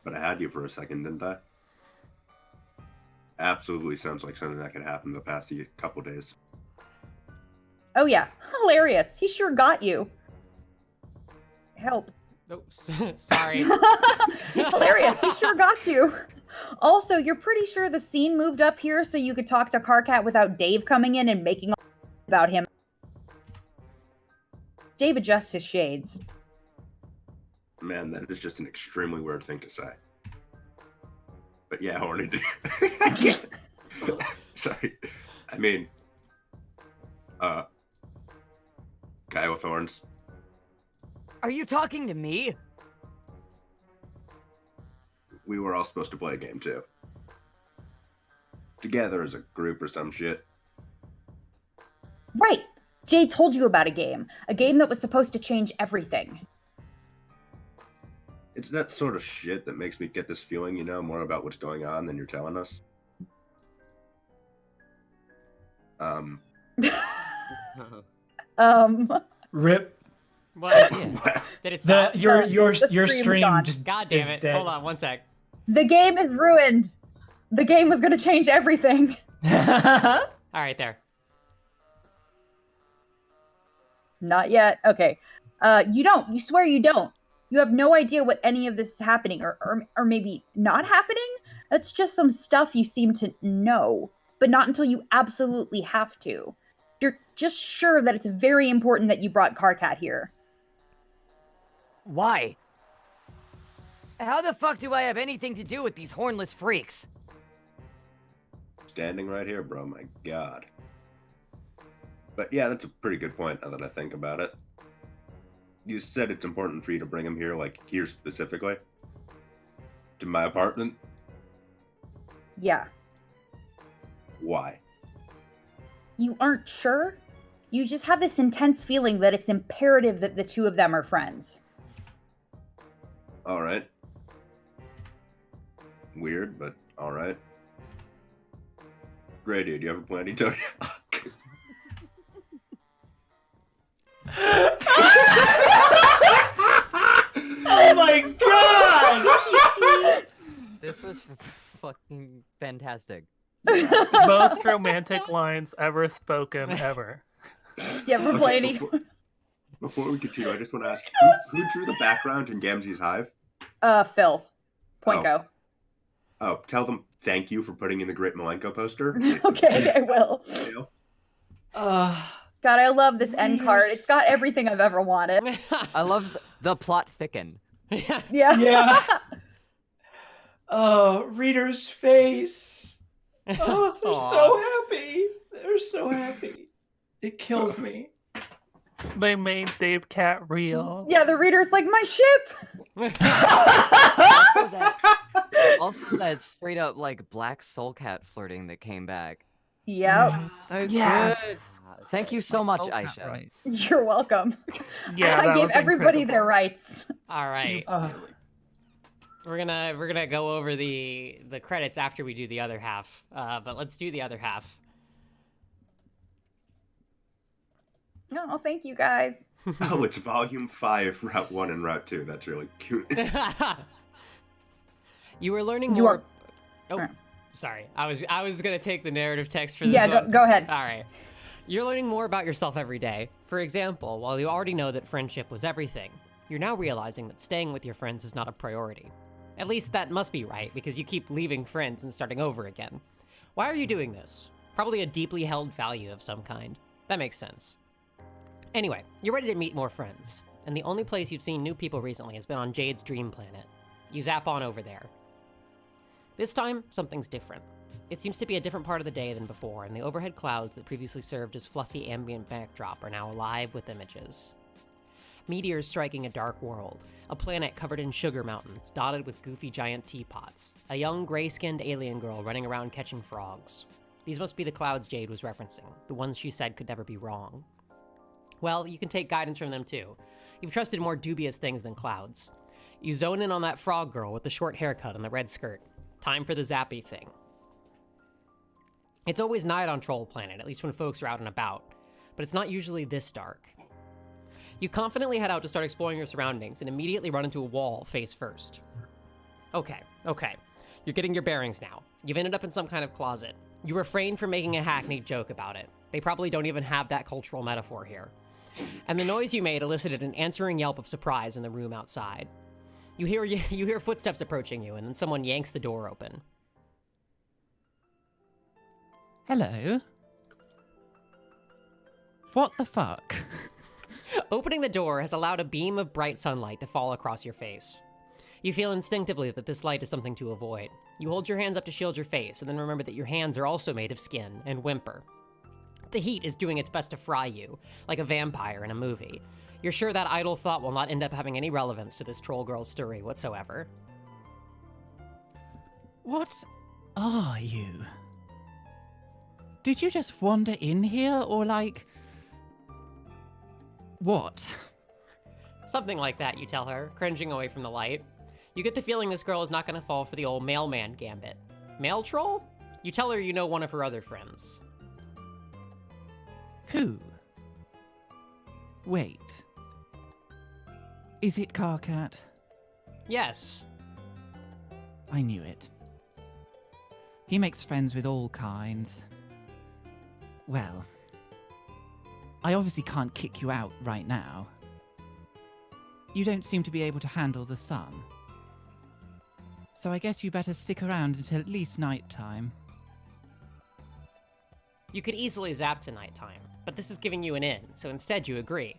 But I had you for a second, didn't I? Absolutely sounds like something that could happen the past couple days. Oh yeah, hilarious. He sure got you. Help. Oh, sorry. Hilarious, he sure got you. Also, you're pretty sure the scene moved up here so you could talk to Karkat without Dave coming in and making about him. Dave adjusts his shades. Man, that is just an extremely weird thing to say. But yeah, horny dude. Sorry. I mean, guy with horns. Are you talking to me? We were all supposed to play a game too. Together as a group or some shit. Right. Jade told you about a game that was supposed to change everything. It's that sort of shit that makes me get this feeling, you know, more about what's going on than you're telling us. Rip. What? Wow. Did it The stop? your The your stream's stream gone. just God damn is it. dead. Hold on one sec. The game is ruined. The game was going to change everything. All right, there. Not yet. Okay. You swear you don't. You have no idea what any of this is happening or maybe not happening. That's just some stuff you seem to know, but not until you absolutely have to. You're just sure that it's very important that you brought Karkat here. Why? How the fuck do I have anything to do with these hornless freaks? Standing right here, bro, my god. But yeah, that's a pretty good point now that I think about it. You said it's important for you to bring him here, like here specifically? To my apartment? Yeah. Why? You aren't sure? You just have this intense feeling that it's imperative that the two of them are friends. Alright. Weird, but alright. Great, dude. You have a plan, he told you? Oh my god! This was fucking fantastic. Most romantic lines ever spoken ever. Yeah, we're playing. Before we continue, I just want to ask, who drew the background in Gamzee's Hive? Phil. Poinko. Oh, tell them thank you for putting in the Great Malenko poster. Okay, I will. You know? God, I love this end card. It's got everything I've ever wanted. I love the plot thicken. Yeah. Yeah. Oh, Reader's face. Oh, they're so happy. They're so happy. It kills me. They made Dave Cat real. Yeah, the reader's like, my ship! Also that straight up like black soul cat flirting that came back. Yep. So Yes. good. Thank you so much, Soul Cat Aysha. rights. You're welcome. Yeah, I that gave was everybody their incredible. rights. All right. Uh, We're gonna go over the credits after we do the other half. But let's do the other half. Oh, thank you guys. Oh, it's Volume 5, Route 1 and Route 2. That's really cute. You were learning You more. are- Oh, Alright. sorry. I was gonna take the narrative text for this Yeah, one. go ahead. All right. You're learning more about yourself every day. For example, while you already know that friendship was everything, you're now realizing that staying with your friends is not a priority. At least that must be right, because you keep leaving friends and starting over again. Why are you doing this? Probably a deeply held value of some kind. That makes sense. Anyway, you're ready to meet more friends, and the only place you've seen new people recently has been on Jade's dream planet. You zap on over there. This time, something's different. It seems to be a different part of the day than before, and the overhead clouds that previously served as fluffy ambient backdrop are now alive with images. Meteors striking a dark world, a planet covered in sugar mountains, dotted with goofy giant teapots, a young gray-skinned alien girl running around catching frogs. These must be the clouds Jade was referencing, the ones she said could never be wrong. Well, you can take guidance from them too. You've trusted more dubious things than clouds. You zone in on that frog girl with the short haircut and the red skirt. Time for the zappy thing. It's always night on Troll Planet, at least when folks are out and about, but it's not usually this dark. You confidently head out to start exploring your surroundings and immediately run into a wall face first. Okay. You're getting your bearings now. You've ended up in some kind of closet. You refrain from making a hackneyed joke about it. They probably don't even have that cultural metaphor here. And the noise you made elicited an answering yelp of surprise in the room outside. You hear footsteps approaching you, and then someone yanks the door open. Hello? What the fuck? Opening the door has allowed a beam of bright sunlight to fall across your face. You feel instinctively that this light is something to avoid. You hold your hands up to shield your face, and then remember that your hands are also made of skin, and whimper. The heat is doing its best to fry you, like a vampire in a movie. You're sure that idle thought will not end up having any relevance to this troll girl's story whatsoever. What are you? Did you just wander in here, or like... What? Something like that, you tell her, cringing away from the light. You get the feeling this girl is not going to fall for the old mailman gambit. Mail troll? You tell her you know one of her other friends. Who? Wait. Is it Karkat? Yes. I knew it. He makes friends with all kinds. Well, I obviously can't kick you out right now. You don't seem to be able to handle the sun. So I guess you better stick around until at least nighttime. You could easily zap to nighttime, but this is giving you an in, so instead you agree.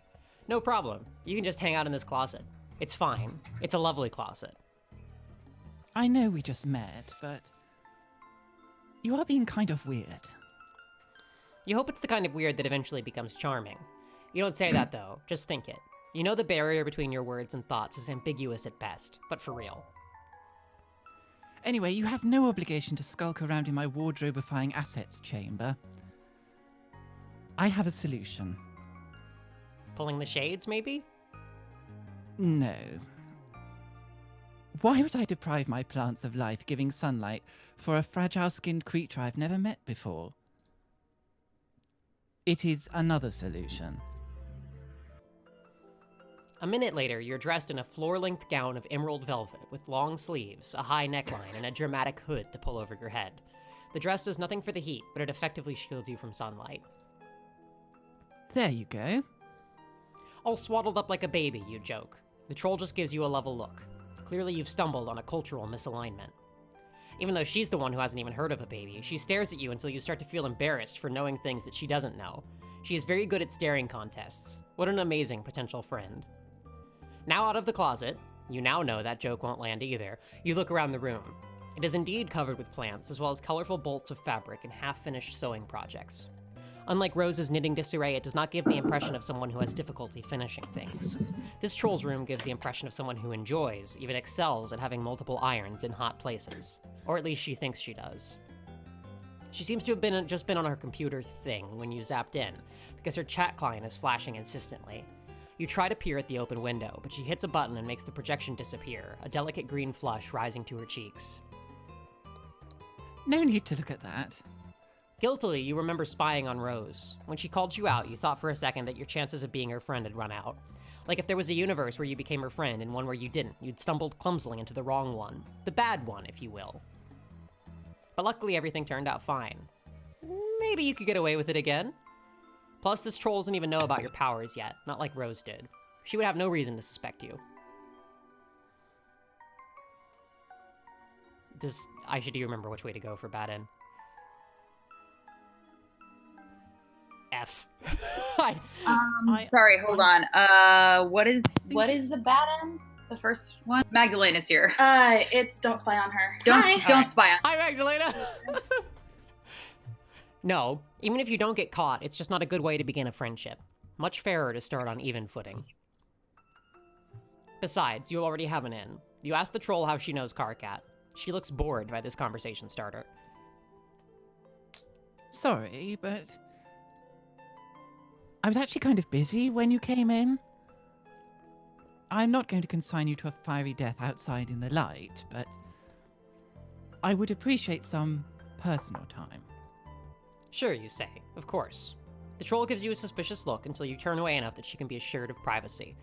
No problem. You can just hang out in this closet. It's fine. It's a lovely closet. I know we just met, but you are being kind of weird. You hope it's the kind of weird that eventually becomes charming. You don't say that though, just think it. You know the barrier between your words and thoughts is ambiguous at best, but for real. Anyway, you have no obligation to skulk around in my wardrobe-ifying assets chamber. I have a solution. Pulling the shades, maybe? No. Why would I deprive my plants of life-giving sunlight for a fragile-skinned creature I've never met before? It is another solution. A minute later, you're dressed in a floor-length gown of emerald velvet with long sleeves, a high neckline, and a dramatic hood to pull over your head. The dress does nothing for the heat, but it effectively shields you from sunlight. There you go. All swaddled up like a baby, you joke. The troll just gives you a level look. Clearly you've stumbled on a cultural misalignment. Even though she's the one who hasn't even heard of a baby, she stares at you until you start to feel embarrassed for knowing things that she doesn't know. She is very good at staring contests. What an amazing potential friend. Now out of the closet, you now know that joke won't land either. You look around the room. It is indeed covered with plants, as well as colorful bolts of fabric and half-finished sewing projects. Unlike Rose's knitting disarray, it does not give the impression of someone who has difficulty finishing things. This troll's room gives the impression of someone who enjoys, even excels at having multiple irons in hot places. Or at least she thinks she does. She seems to have just been on her computer thing when you zapped in, because her chat client is flashing insistently. You try to peer at the open window, but she hits a button and makes the projection disappear, a delicate green flush rising to her cheeks. No need to look at that. Guiltily, you remember spying on Rose. When she called you out, you thought for a second that your chances of being her friend had run out. Like if there was a universe where you became her friend and one where you didn't, you'd stumbled clumsily into the wrong one. The bad one, if you will. But luckily everything turned out fine. Maybe you could get away with it again. Plus, this troll doesn't even know about your powers yet, not like Rose did. She would have no reason to suspect you. Aysha, do you remember which way to go for bad end? F. Sorry, hold on. What is the bad end? The first one? Magdalena's here. It's don't spy on her. Don't spy on. Hi, Magdalena! No, even if you don't get caught, it's just not a good way to begin a friendship. Much fairer to start on even footing. Besides, you already have an in. You ask the troll how she knows Karkat. She looks bored by this conversation starter. Sorry, but I was actually kind of busy when you came in. I'm not going to consign you to a fiery death outside in the light, but I would appreciate some personal time. Sure, you say. Of course. The troll gives you a suspicious look until you turn away enough that she can be assured of privacy.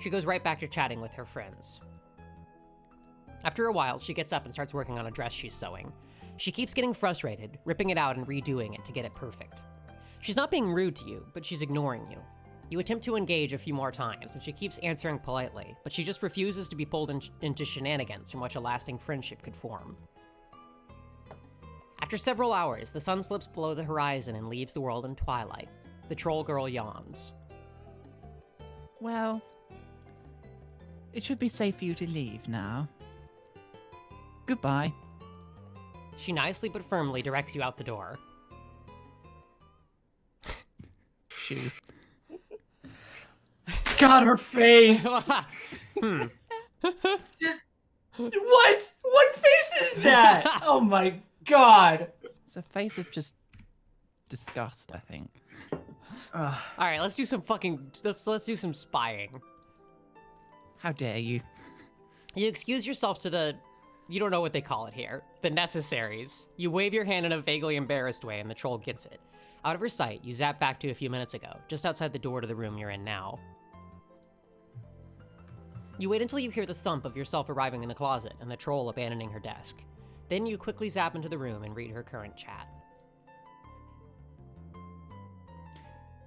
She goes right back to chatting with her friends. After a while, she gets up and starts working on a dress she's sewing. She keeps getting frustrated, ripping it out and redoing it to get it perfect. She's not being rude to you, but she's ignoring you. You attempt to engage a few more times, and she keeps answering politely, but she just refuses to be pulled into shenanigans from which a lasting friendship could form. After several hours, the sun slips below the horizon and leaves the world in twilight. The troll girl yawns. Well, it should be safe for you to leave now. Goodbye. She nicely but firmly directs you out the door. Shoo. God, her face! Just What face is that? Oh my god! It's a face of just disgust, I think. All right, let's do some let's do some spying. How dare you? You excuse yourself to the, you don't know what they call it here, the necessaries. You wave your hand in a vaguely embarrassed way and the troll gets it. Out of her sight, you zap back to a few minutes ago, just outside the door to the room you're in now. You wait until you hear the thump of yourself arriving in the closet and the troll abandoning her desk. Then you quickly zap into the room and read her current chat.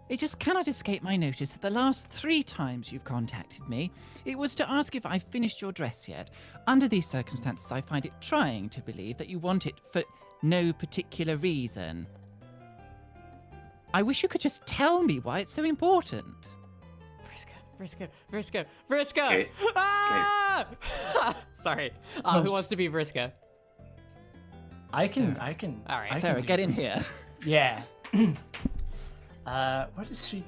It just cannot escape my notice that the last 3 times you've contacted me, it was to ask if I've finished your dress yet. Under these circumstances, I find it trying to believe that you want it for no particular reason. I wish you could just tell me why it's so important. Vriska! Okay. Ah! Sorry. Who wants to be Vriska? I can. All right, Sarah, get in here. Yeah. What is she?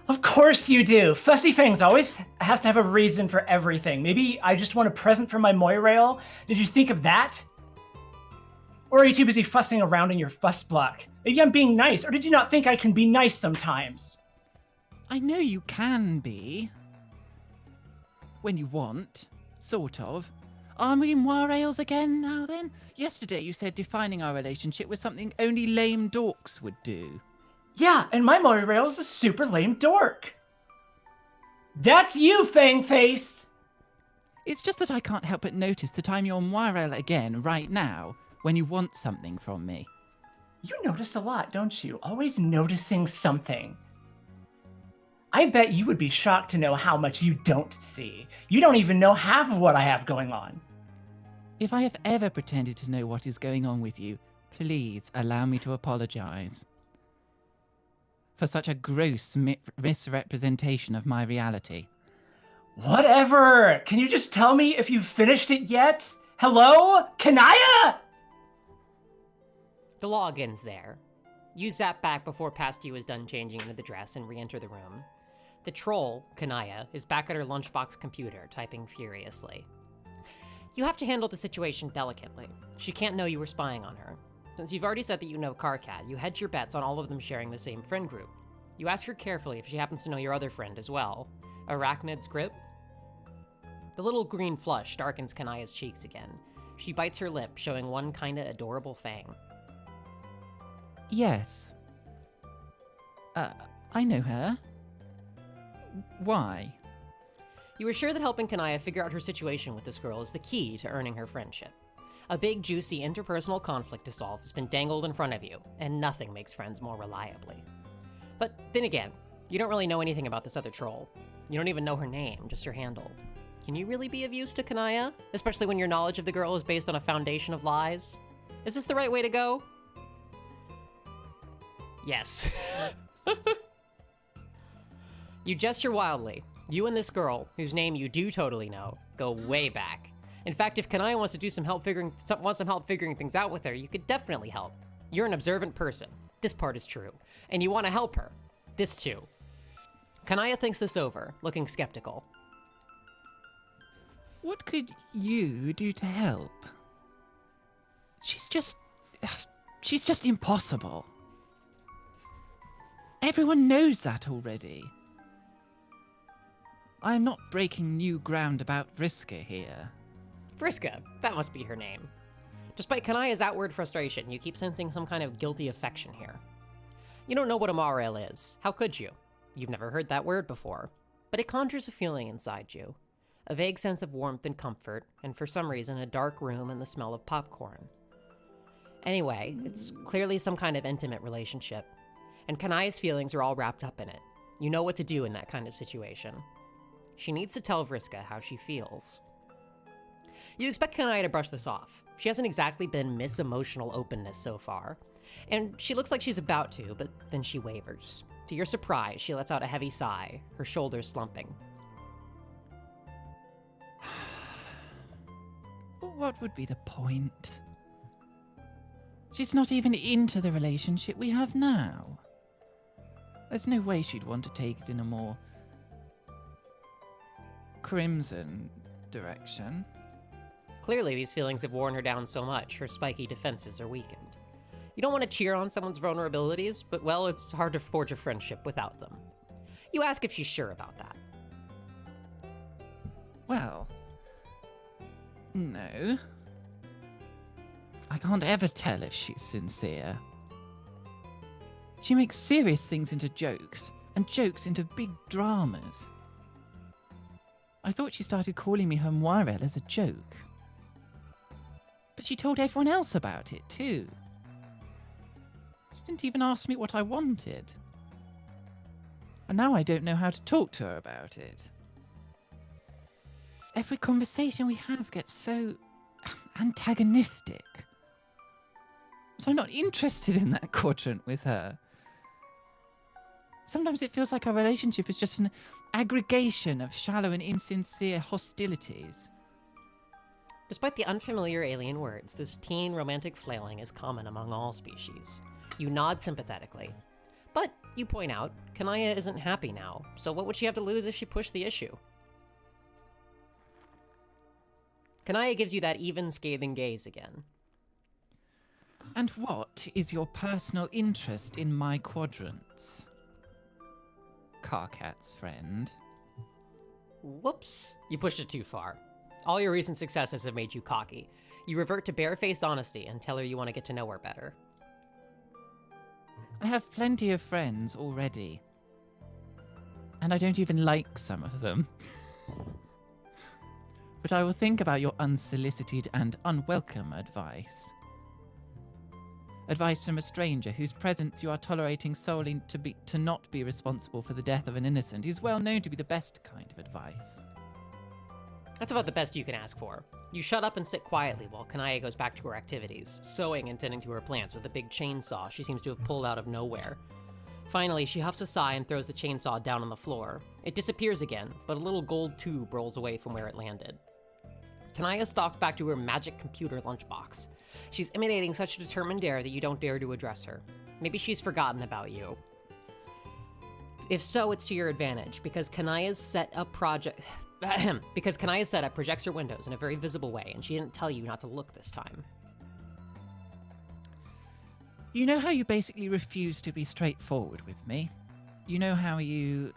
Of course you do. Fussy Fangs always has to have a reason for everything. Maybe I just want a present for my Moirail. Did you think of that? Or are you too busy fussing around in your fuss block? Maybe I'm being nice, or did you not think I can be nice sometimes? I know you can be. When you want. Sort of. Are we in Moirails again now then? Yesterday you said defining our relationship was something only lame dorks would do. Yeah, and my Moirail is a super lame dork. That's you, Fangface! It's just that I can't help but notice that I'm your Moirail again right now, when you want something from me. You notice a lot, don't you? Always noticing something. I bet you would be shocked to know how much you don't see. You don't even know half of what I have going on. If I have ever pretended to know what is going on with you, please allow me to apologize for such a gross misrepresentation of my reality. Whatever. Can you just tell me if you've finished it yet? Hello? Kanaya? The login's there. You zap back before Pasty was done changing into the dress and re-enter the room. The troll, Kanaya, is back at her lunchbox computer, typing furiously. You have to handle the situation delicately. She can't know you were spying on her. Since you've already said that you know Karkat, you hedge your bets on all of them sharing the same friend group. You ask her carefully if she happens to know your other friend as well. Arachnid's grip? The little green flush darkens Kanaya's cheeks again. She bites her lip, showing one kinda adorable fang. Yes. I know her. Why? You were sure that helping Kanaya figure out her situation with this girl is the key to earning her friendship. A big, juicy interpersonal conflict to solve has been dangled in front of you, and nothing makes friends more reliably. But then again, you don't really know anything about this other troll. You don't even know her name, just her handle. Can you really be of use to Kanaya? Especially when your knowledge of the girl is based on a foundation of lies? Is this the right way to go? Yes. You gesture wildly. You and this girl, whose name you do totally know, go way back. In fact, if Kanaya wants to do some help figuring things out with her, you could definitely help. You're an observant person. This part is true. And you want to help her. This too. Kanaya thinks this over, looking skeptical. What could you do to help? She's just impossible. Everyone knows that already. I am not breaking new ground about Vriska here. Vriska, that must be her name. Despite Kanaya's outward frustration, you keep sensing some kind of guilty affection here. You don't know what a Marel is. How could you? You've never heard that word before. But it conjures a feeling inside you. A vague sense of warmth and comfort, and for some reason a dark room and the smell of popcorn. Anyway, it's clearly some kind of intimate relationship. And Kanaya's feelings are all wrapped up in it. You know what to do in that kind of situation. She needs to tell Vriska how she feels. You expect Kanaya to brush this off. She hasn't exactly been Miss Emotional Openness so far. And she looks like she's about to, but then she wavers. To your surprise, she lets out a heavy sigh, her shoulders slumping. What would be the point? She's not even into the relationship we have now. There's no way she'd want to take it in a more crimson direction. Clearly, these feelings have worn her down so much, her spiky defenses are weakened. You don't want to cheer on someone's vulnerabilities, but well, it's hard to forge a friendship without them. You ask if she's sure about that. Well, no. I can't ever tell if she's sincere. She makes serious things into jokes, and jokes into big dramas. I thought she started calling me her Moirel as a joke. But she told everyone else about it, too. She didn't even ask me what I wanted. And now I don't know how to talk to her about it. Every conversation we have gets so antagonistic. But I'm not interested in that quadrant with her. Sometimes it feels like our relationship is just an aggregation of shallow and insincere hostilities. Despite the unfamiliar alien words, this teen romantic flailing is common among all species. You nod sympathetically. But, you point out, Kanaya isn't happy now, so what would she have to lose if she pushed the issue? Kanaya gives you that even scathing gaze again. And what is your personal interest in my quadrants? Karkat's friend. Whoops, you pushed it too far. All your recent successes have made you cocky. You revert to barefaced honesty and tell her you want to get to know her better. I have plenty of friends already. And I don't even like some of them. But I will think about your unsolicited and unwelcome advice. Advice from a stranger whose presence you are tolerating solely to not be responsible for the death of an innocent is well known to be the best kind of advice. That's about the best you can ask for. You shut up and sit quietly while Kanaya goes back to her activities, sewing and tending to her plants with a big chainsaw she seems to have pulled out of nowhere. Finally, she huffs a sigh and throws the chainsaw down on the floor. It disappears again, but a little gold tube rolls away from where it landed. Kanaya stalked back to her magic computer lunchbox. She's emanating such a determined air that you don't dare to address her. Maybe she's forgotten about you. If so, it's to your advantage, because Kanaya's setup projects her windows in a very visible way, and she didn't tell you not to look this time. You know how you basically refuse to be straightforward with me? You know how you...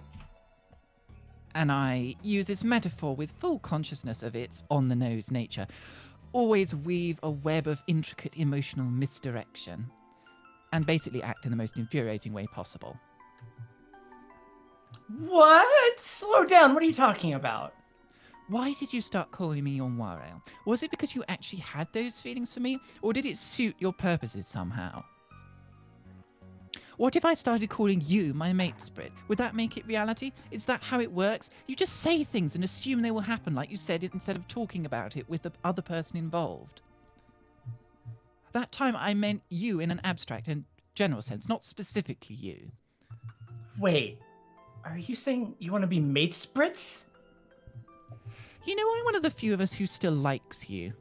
And I use this metaphor with full consciousness of its on-the-nose nature. Always weave a web of intricate emotional misdirection. And basically act in the most infuriating way possible. What? Slow down, what are you talking about? Why did you start calling me your Warel? Was it because you actually had those feelings for me? Or did it suit your purposes somehow? What if I started calling you my mate Sprit? Would that make it reality? Is that how it works? You just say things and assume they will happen like you said it instead of talking about it with the other person involved. That time I meant you in an abstract and general sense, not specifically you. Wait, are you saying you want to be mate Sprits? You know, I'm one of the few of us who still likes you.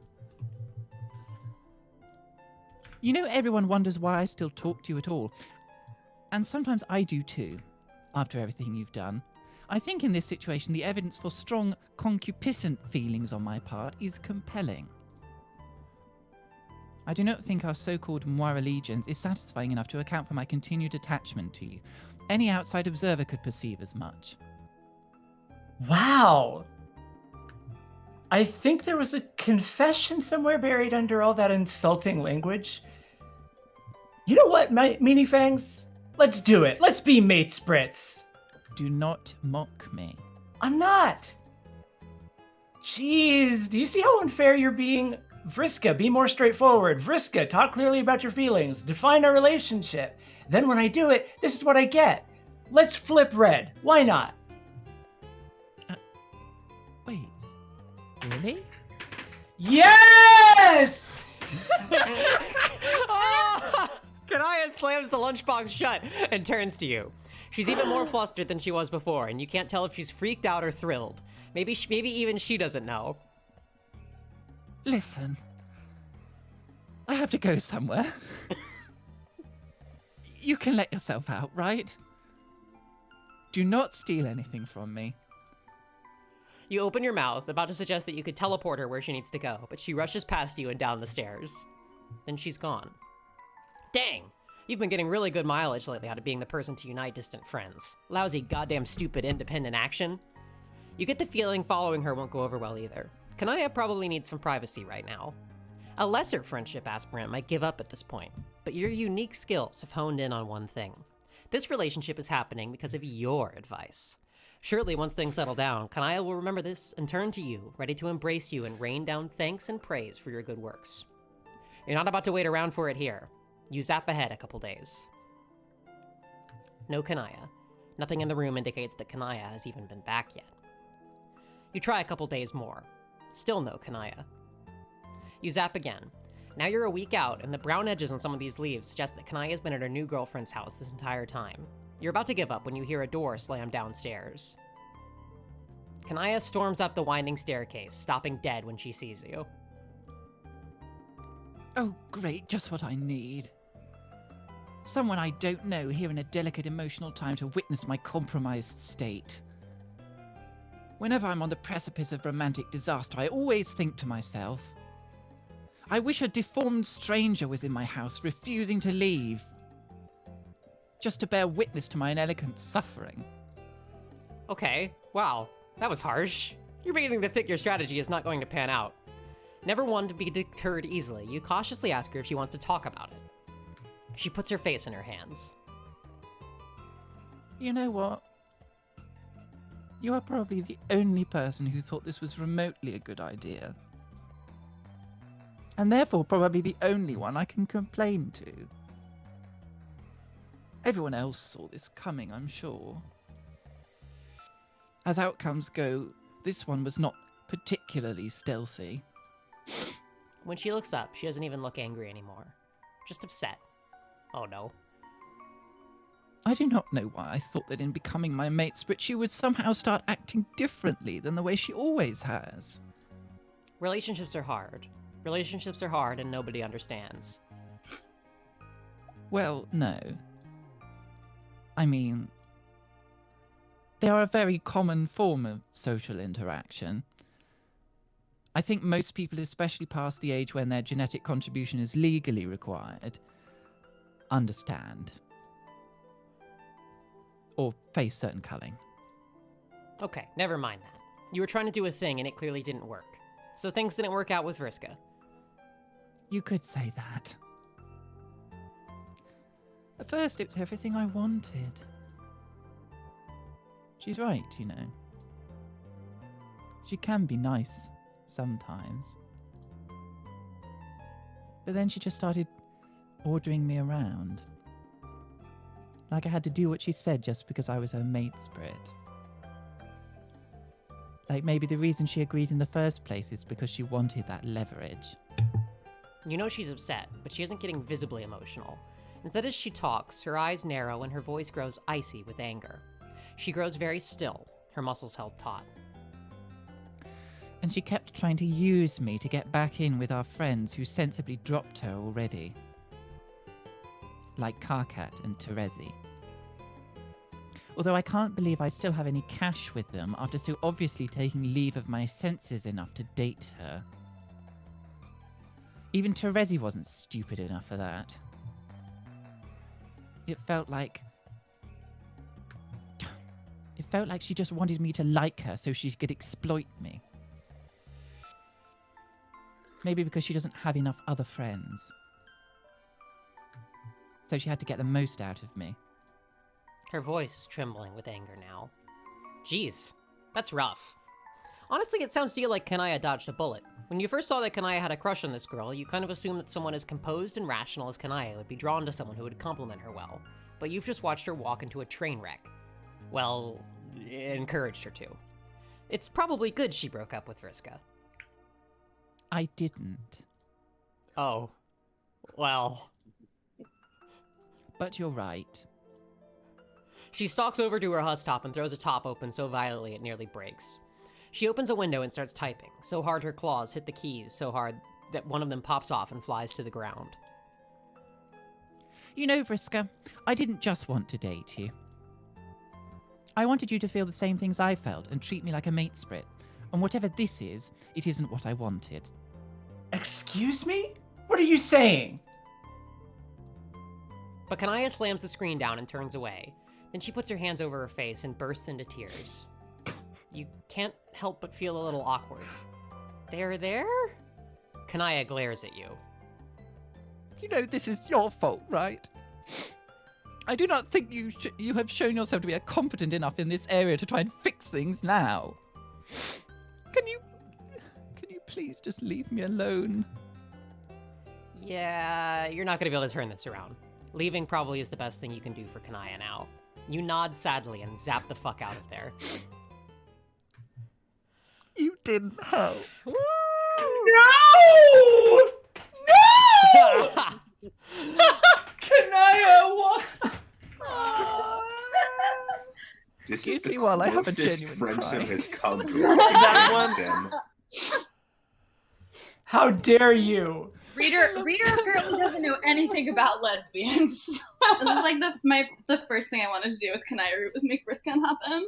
You know, everyone wonders why I still talk to you at all. And sometimes I do too, after everything you've done. I think in this situation, the evidence for strong concupiscent feelings on my part is compelling. I do not think our so-called Moir allegiance is satisfying enough to account for my continued attachment to you. Any outside observer could perceive as much. Wow! I think there was a confession somewhere buried under all that insulting language. You know what, Meanie Fangs? Let's do it. Let's be mate Sprits. Do not mock me. I'm not. Jeez, do you see how unfair you're being? Vriska, be more straightforward. Vriska, talk clearly about your feelings. Define our relationship. Then when I do it, this is what I get. Let's flip red. Why not? Wait. Really? Yes! Kanaya slams the lunchbox shut and turns to you. She's even more flustered than she was before, and you can't tell if she's freaked out or thrilled. Maybe even she doesn't know. Listen. I have to go somewhere. You can let yourself out, right? Do not steal anything from me. You open your mouth, about to suggest that you could teleport her where she needs to go, but she rushes past you and down the stairs. Then she's gone. Dang! You've been getting really good mileage lately out of being the person to unite distant friends. Lousy, goddamn stupid independent action. You get the feeling following her won't go over well either. Kanaya probably needs some privacy right now. A lesser friendship aspirant might give up at this point, but your unique skills have honed in on one thing. This relationship is happening because of your advice. Surely once things settle down, Kanaya will remember this and turn to you, ready to embrace you and rain down thanks and praise for your good works. You're not about to wait around for it here. You zap ahead a couple days. No Kanaya. Nothing in the room indicates that Kanaya has even been back yet. You try a couple days more. Still no Kanaya. You zap again. Now you're a week out, and the brown edges on some of these leaves suggest that Kanaya's been at her new girlfriend's house this entire time. You're about to give up when you hear a door slam downstairs. Kanaya storms up the winding staircase, stopping dead when she sees you. Oh, great, just what I need. Someone I don't know here in a delicate emotional time to witness my compromised state. Whenever I'm on the precipice of romantic disaster, I always think to myself, I wish a deformed stranger was in my house, refusing to leave, just to bear witness to my inelegant suffering. Okay, wow, that was harsh. You're beginning to think your strategy is not going to pan out. Never one to be deterred easily, you cautiously ask her if she wants to talk about it. She puts her face in her hands. You know what? You are probably the only person who thought this was remotely a good idea. And therefore probably the only one I can complain to. Everyone else saw this coming, I'm sure. As outcomes go, this one was not particularly stealthy. When she looks up, she doesn't even look angry anymore. Just upset. Oh no. I do not know why I thought that in becoming my mate Sprit she would somehow start acting differently than the way she always has. Relationships are hard. Relationships are hard and nobody understands. Well, no. I mean, they are a very common form of social interaction. I think most people, especially past the age when their genetic contribution is legally required, understand. Or face certain culling. Okay, never mind that. You were trying to do a thing and it clearly didn't work. So things didn't work out with Vriska. You could say that. At first, it was everything I wanted. She's right, you know. She can be nice sometimes. But then she just started ordering me around. Like I had to do what she said just because I was her mate spirit. Like maybe the reason she agreed in the first place is because she wanted that leverage. You know she's upset, but she isn't getting visibly emotional. Instead, as she talks, her eyes narrow and her voice grows icy with anger. She grows very still, her muscles held taut. And she kept trying to use me to get back in with our friends who sensibly dropped her already. Like Karkat and Terezi. Although I can't believe I still have any cash with them after so obviously taking leave of my senses enough to date her. Even Terezi wasn't stupid enough for that. It felt like she just wanted me to like her so she could exploit me. Maybe because she doesn't have enough other friends. So she had to get the most out of me. Her voice is trembling with anger now. Jeez, that's rough. Honestly, it sounds to you like Kanaya dodged a bullet. When you first saw that Kanaya had a crush on this girl, you kind of assumed that someone as composed and rational as Kanaya would be drawn to someone who would compliment her well. But you've just watched her walk into a train wreck. Well, encouraged her to. It's probably good she broke up with Vriska. I didn't. Oh. Well. But you're right. She stalks over to her housetop and throws a top open so violently it nearly breaks. She opens a window and starts typing, so hard her claws hit the keys so hard that one of them pops off and flies to the ground. You know, Vriska, I didn't just want to date you. I wanted you to feel the same things I felt and treat me like a mate spirit. And whatever this is, it isn't what I wanted. Excuse me? What are you saying? But Kanaya slams the screen down and turns away. Then she puts her hands over her face and bursts into tears. You can't help but feel a little awkward. They're there? Kanaya glares at you. You know, this is your fault, right? I do not think you have shown yourself to be competent enough in this area to try and fix things now. Can you please just leave me alone? Yeah, you're not gonna be able to turn this around. Leaving probably is the best thing you can do for Kanaya now. You nod sadly and zap the fuck out of there. You didn't help. No! No! Kanaya, what? Excuse me while I have a genuine friendship cry. has come to That Sam. How dare you? Reader apparently doesn't know anything about lesbians. This is like the first thing I wanted to do with Kanaya Root was make Vriska happen.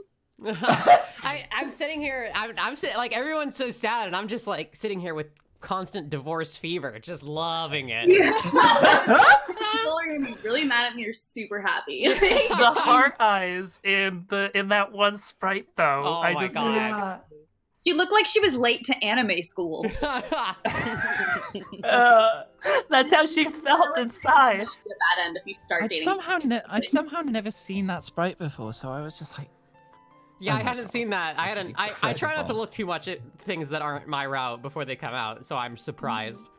I'm sitting here, I'm sitting, like, everyone's so sad, and I'm just, like, sitting here with constant divorce fever, just loving it. People are gonna be really mad at me or super happy. The heart eyes in that one sprite, though. Oh my God. Yeah. She looked like she was late to anime school. That's how she felt inside. The bad end if you start dating. I somehow never seen that sprite before, so I was just like, Yeah, oh I my hadn't God, seen that. this is I try not to incredible. look too much at things that aren't my route before they come out, so I'm surprised.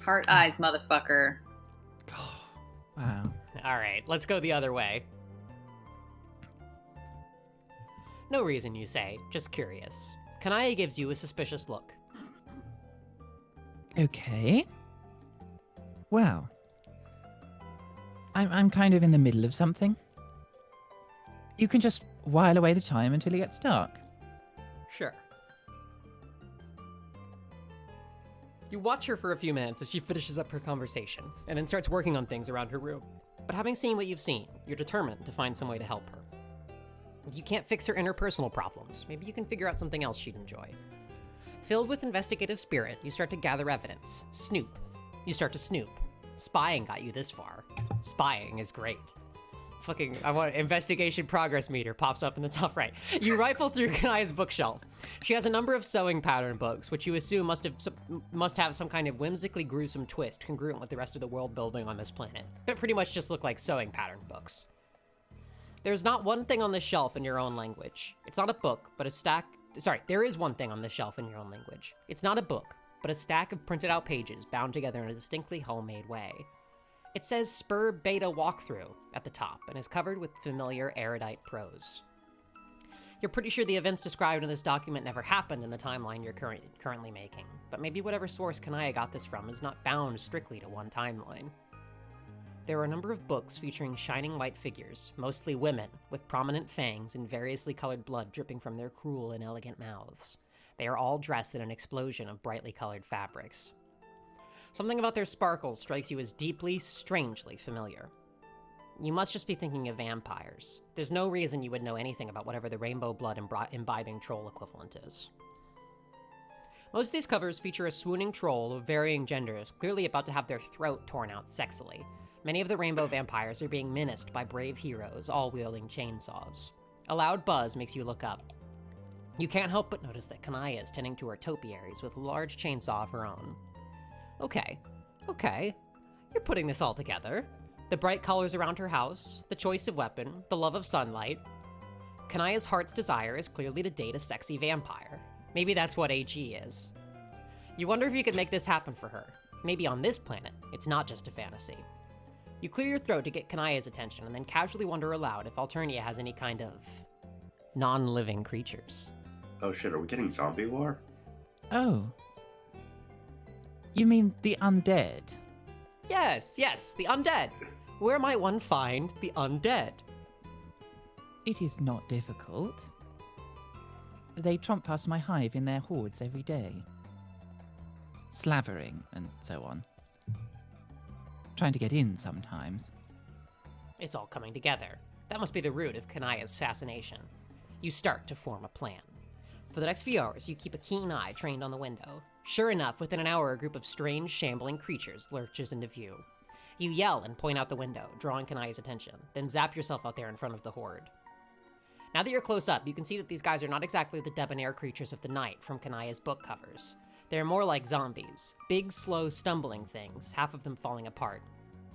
Heart eyes, motherfucker. wow. Alright, let's go the other way. No reason, you say, just curious. Kanaya gives you a suspicious look. Okay. Well, I'm kind of in the middle of something. You can just while away the time until it gets dark. Sure. You watch her for a few minutes as she finishes up her conversation, and then starts working on things around her room. But having seen what you've seen, you're determined to find some way to help her. If you can't fix her interpersonal problems, maybe you can figure out something else she'd enjoy. Filled with investigative spirit, you start to gather evidence. Snoop. You start to snoop. Spying got you this far. Spying is great. Fucking, I want investigation progress meter pops up in the top right. You rifle through Kanaya's bookshelf. She has a number of sewing pattern books, which you assume must have some kind of whimsically gruesome twist congruent with the rest of the world building on this planet. But pretty much just look like sewing pattern books. There's not one thing on this shelf in your own language. It's not a book, but a stack. Sorry, there is one thing on this shelf in your own language. It's not a book, but a stack of printed out pages bound together in a distinctly homemade way. It says Spur Beta Walkthrough at the top and is covered with familiar erudite prose. You're pretty sure the events described in this document never happened in the timeline you're currently making, but maybe whatever source Kanaya got this from is not bound strictly to one timeline. There are a number of books featuring shining white figures, mostly women, with prominent fangs and variously colored blood dripping from their cruel and elegant mouths. They are all dressed in an explosion of brightly colored fabrics. Something about their sparkles strikes you as deeply, strangely familiar. You must just be thinking of vampires. There's no reason you would know anything about whatever the rainbow blood imbibing troll equivalent is. Most of these covers feature a swooning troll of varying genders, clearly about to have their throat torn out sexily. Many of the rainbow vampires are being menaced by brave heroes, all wielding chainsaws. A loud buzz makes you look up. You can't help but notice that Kanaya is tending to her topiaries with a large chainsaw of her own. Okay. You're putting this all together. The bright colors around her house, the choice of weapon, the love of sunlight. Kanaya's heart's desire is clearly to date a sexy vampire. Maybe that's what AG is. You wonder if you could make this happen for her. Maybe on this planet, it's not just a fantasy. You clear your throat to get Kanaya's attention and then casually wonder aloud if Alternia has any kind of non-living creatures. Oh shit, are we getting zombie lore? Oh. You mean the undead? Yes, the undead. Where might one find the undead? It is not difficult. They tromp past my hive in their hordes every day. Slavering and so on. Trying to get in sometimes. It's all coming together. That must be the root of Kanaya's fascination. You start to form a plan. For the next few hours, you keep a keen eye trained on the window. Sure enough, within an hour, a group of strange, shambling creatures lurches into view. You yell and point out the window, drawing Kanaya's attention, then zap yourself out there in front of the horde. Now that you're close up, you can see that these guys are not exactly the debonair creatures of the night from Kanaya's book covers. They're more like zombies. Big, slow, stumbling things, half of them falling apart.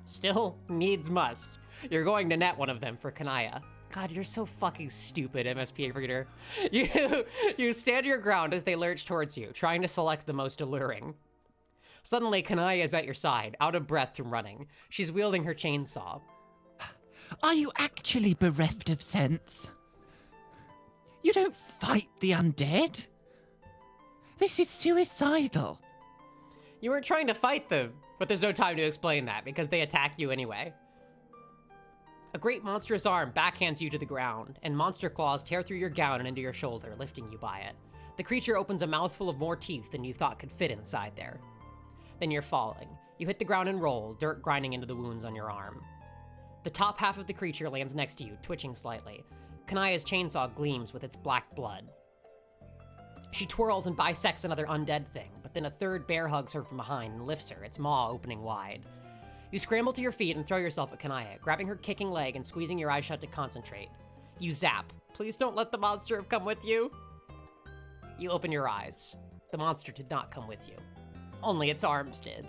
Still, needs must. You're going to net one of them for Kanaya. God, you're so fucking stupid, MSP reader. You stand your ground as they lurch towards you, trying to select the most alluring. Suddenly, Kanaya is at your side, out of breath from running. She's wielding her chainsaw. Are you actually bereft of sense? You don't fight the undead? This is suicidal. You weren't trying to fight them, but there's no time to explain that because they attack you anyway. A great monstrous arm backhands you to the ground, and monster claws tear through your gown and into your shoulder, lifting you by it. The creature opens a mouthful of more teeth than you thought could fit inside there. Then you're falling. You hit the ground and roll, dirt grinding into the wounds on your arm. The top half of the creature lands next to you, twitching slightly. Kanaya's chainsaw gleams with its black blood. She twirls and bisects another undead thing, but then a third bear hugs her from behind and lifts her, its maw opening wide. You scramble to your feet and throw yourself at Kanaya, grabbing her kicking leg and squeezing your eyes shut to concentrate. You zap. Please don't let the monster have come with you. You open your eyes. The monster did not come with you. Only its arms did.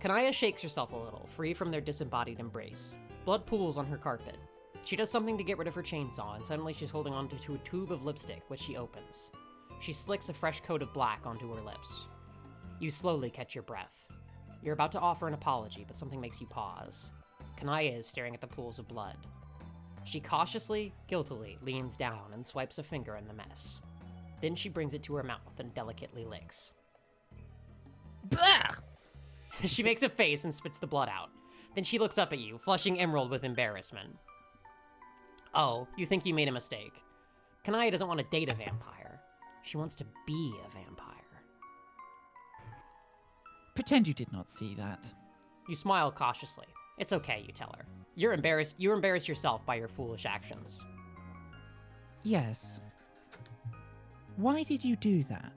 Kanaya shakes herself a little, free from their disembodied embrace. Blood pools on her carpet. She does something to get rid of her chainsaw, and suddenly she's holding onto a tube of lipstick, which she opens. She slicks a fresh coat of black onto her lips. You slowly catch your breath. You're about to offer an apology, but something makes you pause. Kanaya is staring at the pools of blood. She cautiously, guiltily, leans down and swipes a finger in the mess. Then she brings it to her mouth and delicately licks. Blah! She makes a face and spits the blood out. Then she looks up at you, flushing emerald with embarrassment. Oh, you think you made a mistake. Kanaya doesn't want to date a vampire. She wants to be a vampire. Pretend you did not see that. You smile cautiously. It's okay, you tell her. You're embarrassed. You embarrass yourself by your foolish actions. Yes. Why did you do that?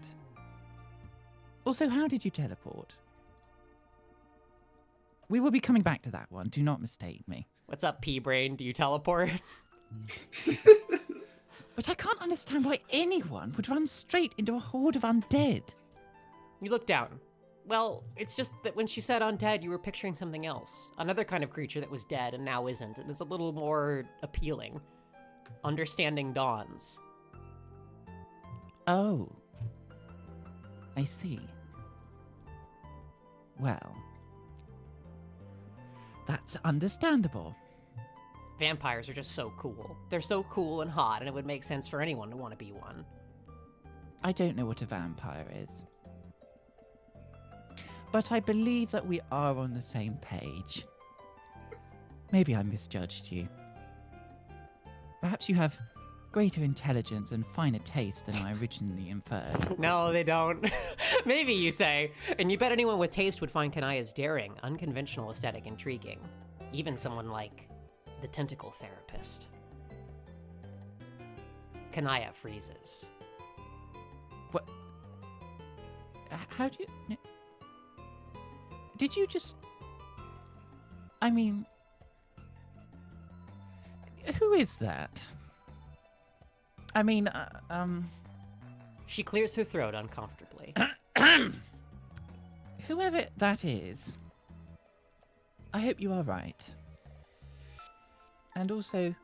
Also, how did you teleport? We will be coming back to that one. Do not mistake me. What's up, P-Brain? Do you teleport? But I can't understand why anyone would run straight into a horde of undead. You look down. Well, it's just that when she said undead, you were picturing something else. Another kind of creature that was dead and now isn't, and is a little more appealing. Understanding dawns. Oh. I see. Well. That's understandable. Vampires are just so cool. They're so cool and hot, and it would make sense for anyone to want to be one. I don't know what a vampire is. But I believe that we are on the same page. Maybe I misjudged you. Perhaps you have greater intelligence and finer taste than I originally inferred. No, they don't. Maybe, you say. And you bet anyone with taste would find Kanaya's daring, unconventional aesthetic intriguing. Even someone like the tentacle therapist. Kanaya freezes. What? How do you... Did you just... I mean... Who is that? I mean, She clears her throat uncomfortably. Whoever that is, I hope you are right. And also,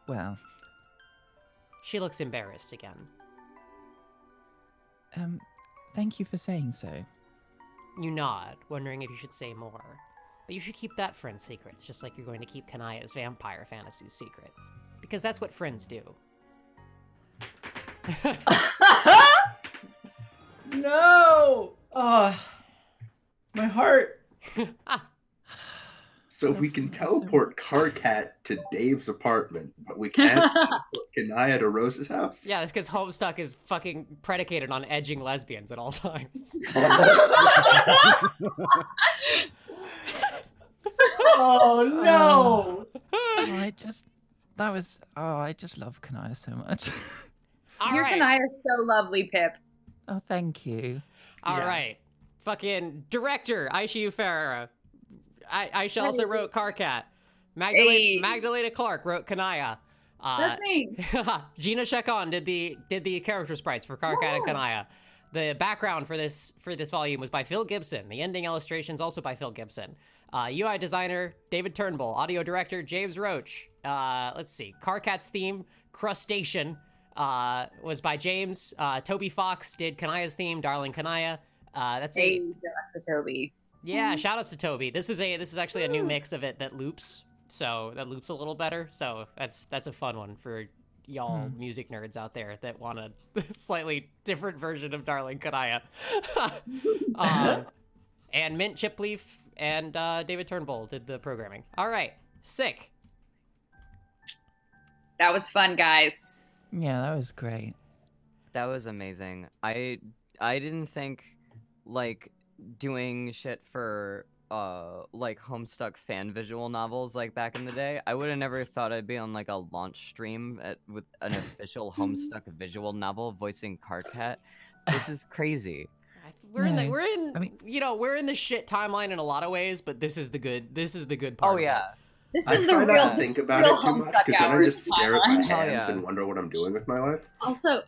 well... She looks embarrassed again. Thank you for saying so. You nod, wondering if you should say more. But you should keep that friend's secrets, just like you're going to keep Kanaya's vampire fantasies secret. Because that's what friends do. No! Oh, my heart. So we can teleport Karkat to Dave's apartment, but we can't teleport Kanaya to Rose's house? Yeah, it's because Homestuck is fucking predicated on edging lesbians at all times. Oh no! I just love Kanaya so much. Your right. Kanaya is so lovely, Pip. Oh, thank you. All right. Fucking director, Aysha Farah. Aysha also wrote Karkat. Magdalena Clark wrote Kanaya. That's me. Gina Shekon did the character sprites for Karkat and Kanaya. The background for this volume was by Phil Gibson. The ending illustrations also by Phil Gibson. UI designer David Turnbull. Audio director James Roach. Let's see. Karkat's theme Crustacean was by James. Toby Fox did Kanaya's theme, Darling Kanaya. That's Shout out to Toby. Yeah, shout outs to Toby. This is actually a new mix of it that loops. So that loops a little better. So that's a fun one for y'all music nerds out there that want a slightly different version of Darling Kanaya. And Mint Chipleaf and David Turnbull did the programming. All right, sick. That was fun, guys. Yeah, that was great. That was amazing. I didn't think like doing shit for like Homestuck fan visual novels like back in the day. I would have never thought I'd be on like a launch stream with an official Homestuck visual novel voicing Karkat. This is crazy. We're in the shit timeline in a lot of ways, but this is the good part. Oh yeah. This I is the try real, not to think about real it too much Homestuck because then I hours just stare at my timeline. hands and wonder what I'm doing with my life. Also,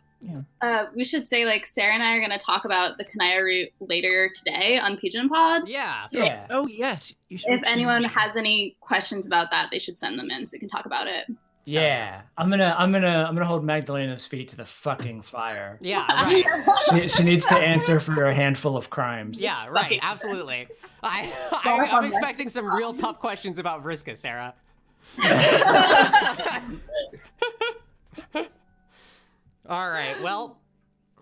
we should say like Sarah and I are going to talk about the Kanaya route later today on Pigeon Pod. Yeah. So Oh yes. You should if anyone has any questions about that, they should send them in so we can talk about it. Yeah, I'm gonna hold Magdalena's feet to the fucking fire. Yeah, right. She needs to answer for a handful of crimes. Yeah, right. Absolutely. I'm expecting some real tough questions about Vriska, Sarah. All right. Well,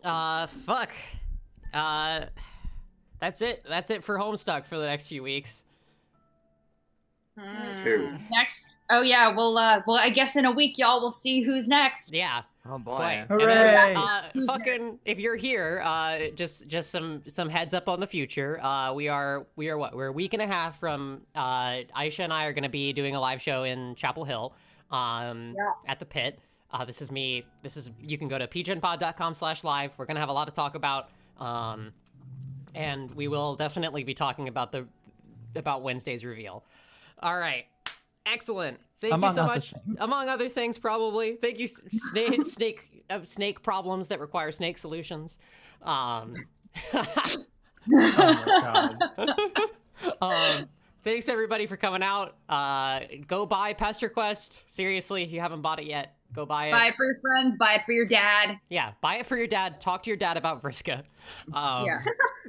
fuck. That's it. That's it for Homestuck for the next few weeks. Two. Next. Oh yeah. Well, I guess in a week y'all will see who's next. Yeah. Oh boy. Boy. Hooray! Who's Fucking, if you're here, just some heads up on the future. We are what? We're a week and a half from Aysha and I are gonna be doing a live show in Chapel Hill, at the pit. This is me. You can go to pgenpod.com/live. We're gonna have a lot to talk about. And we will definitely be talking about Wednesday's reveal. All right. Excellent. Thank you so much. Among other things, probably. Thank you, snake problems that require snake solutions. Oh my god. Thanks everybody for coming out. Go buy Pesterquest. Seriously, if you haven't bought it yet, go buy it. Buy it for your friends. Buy it for your dad. Yeah, buy it for your dad. Talk to your dad about Vriska. Yeah.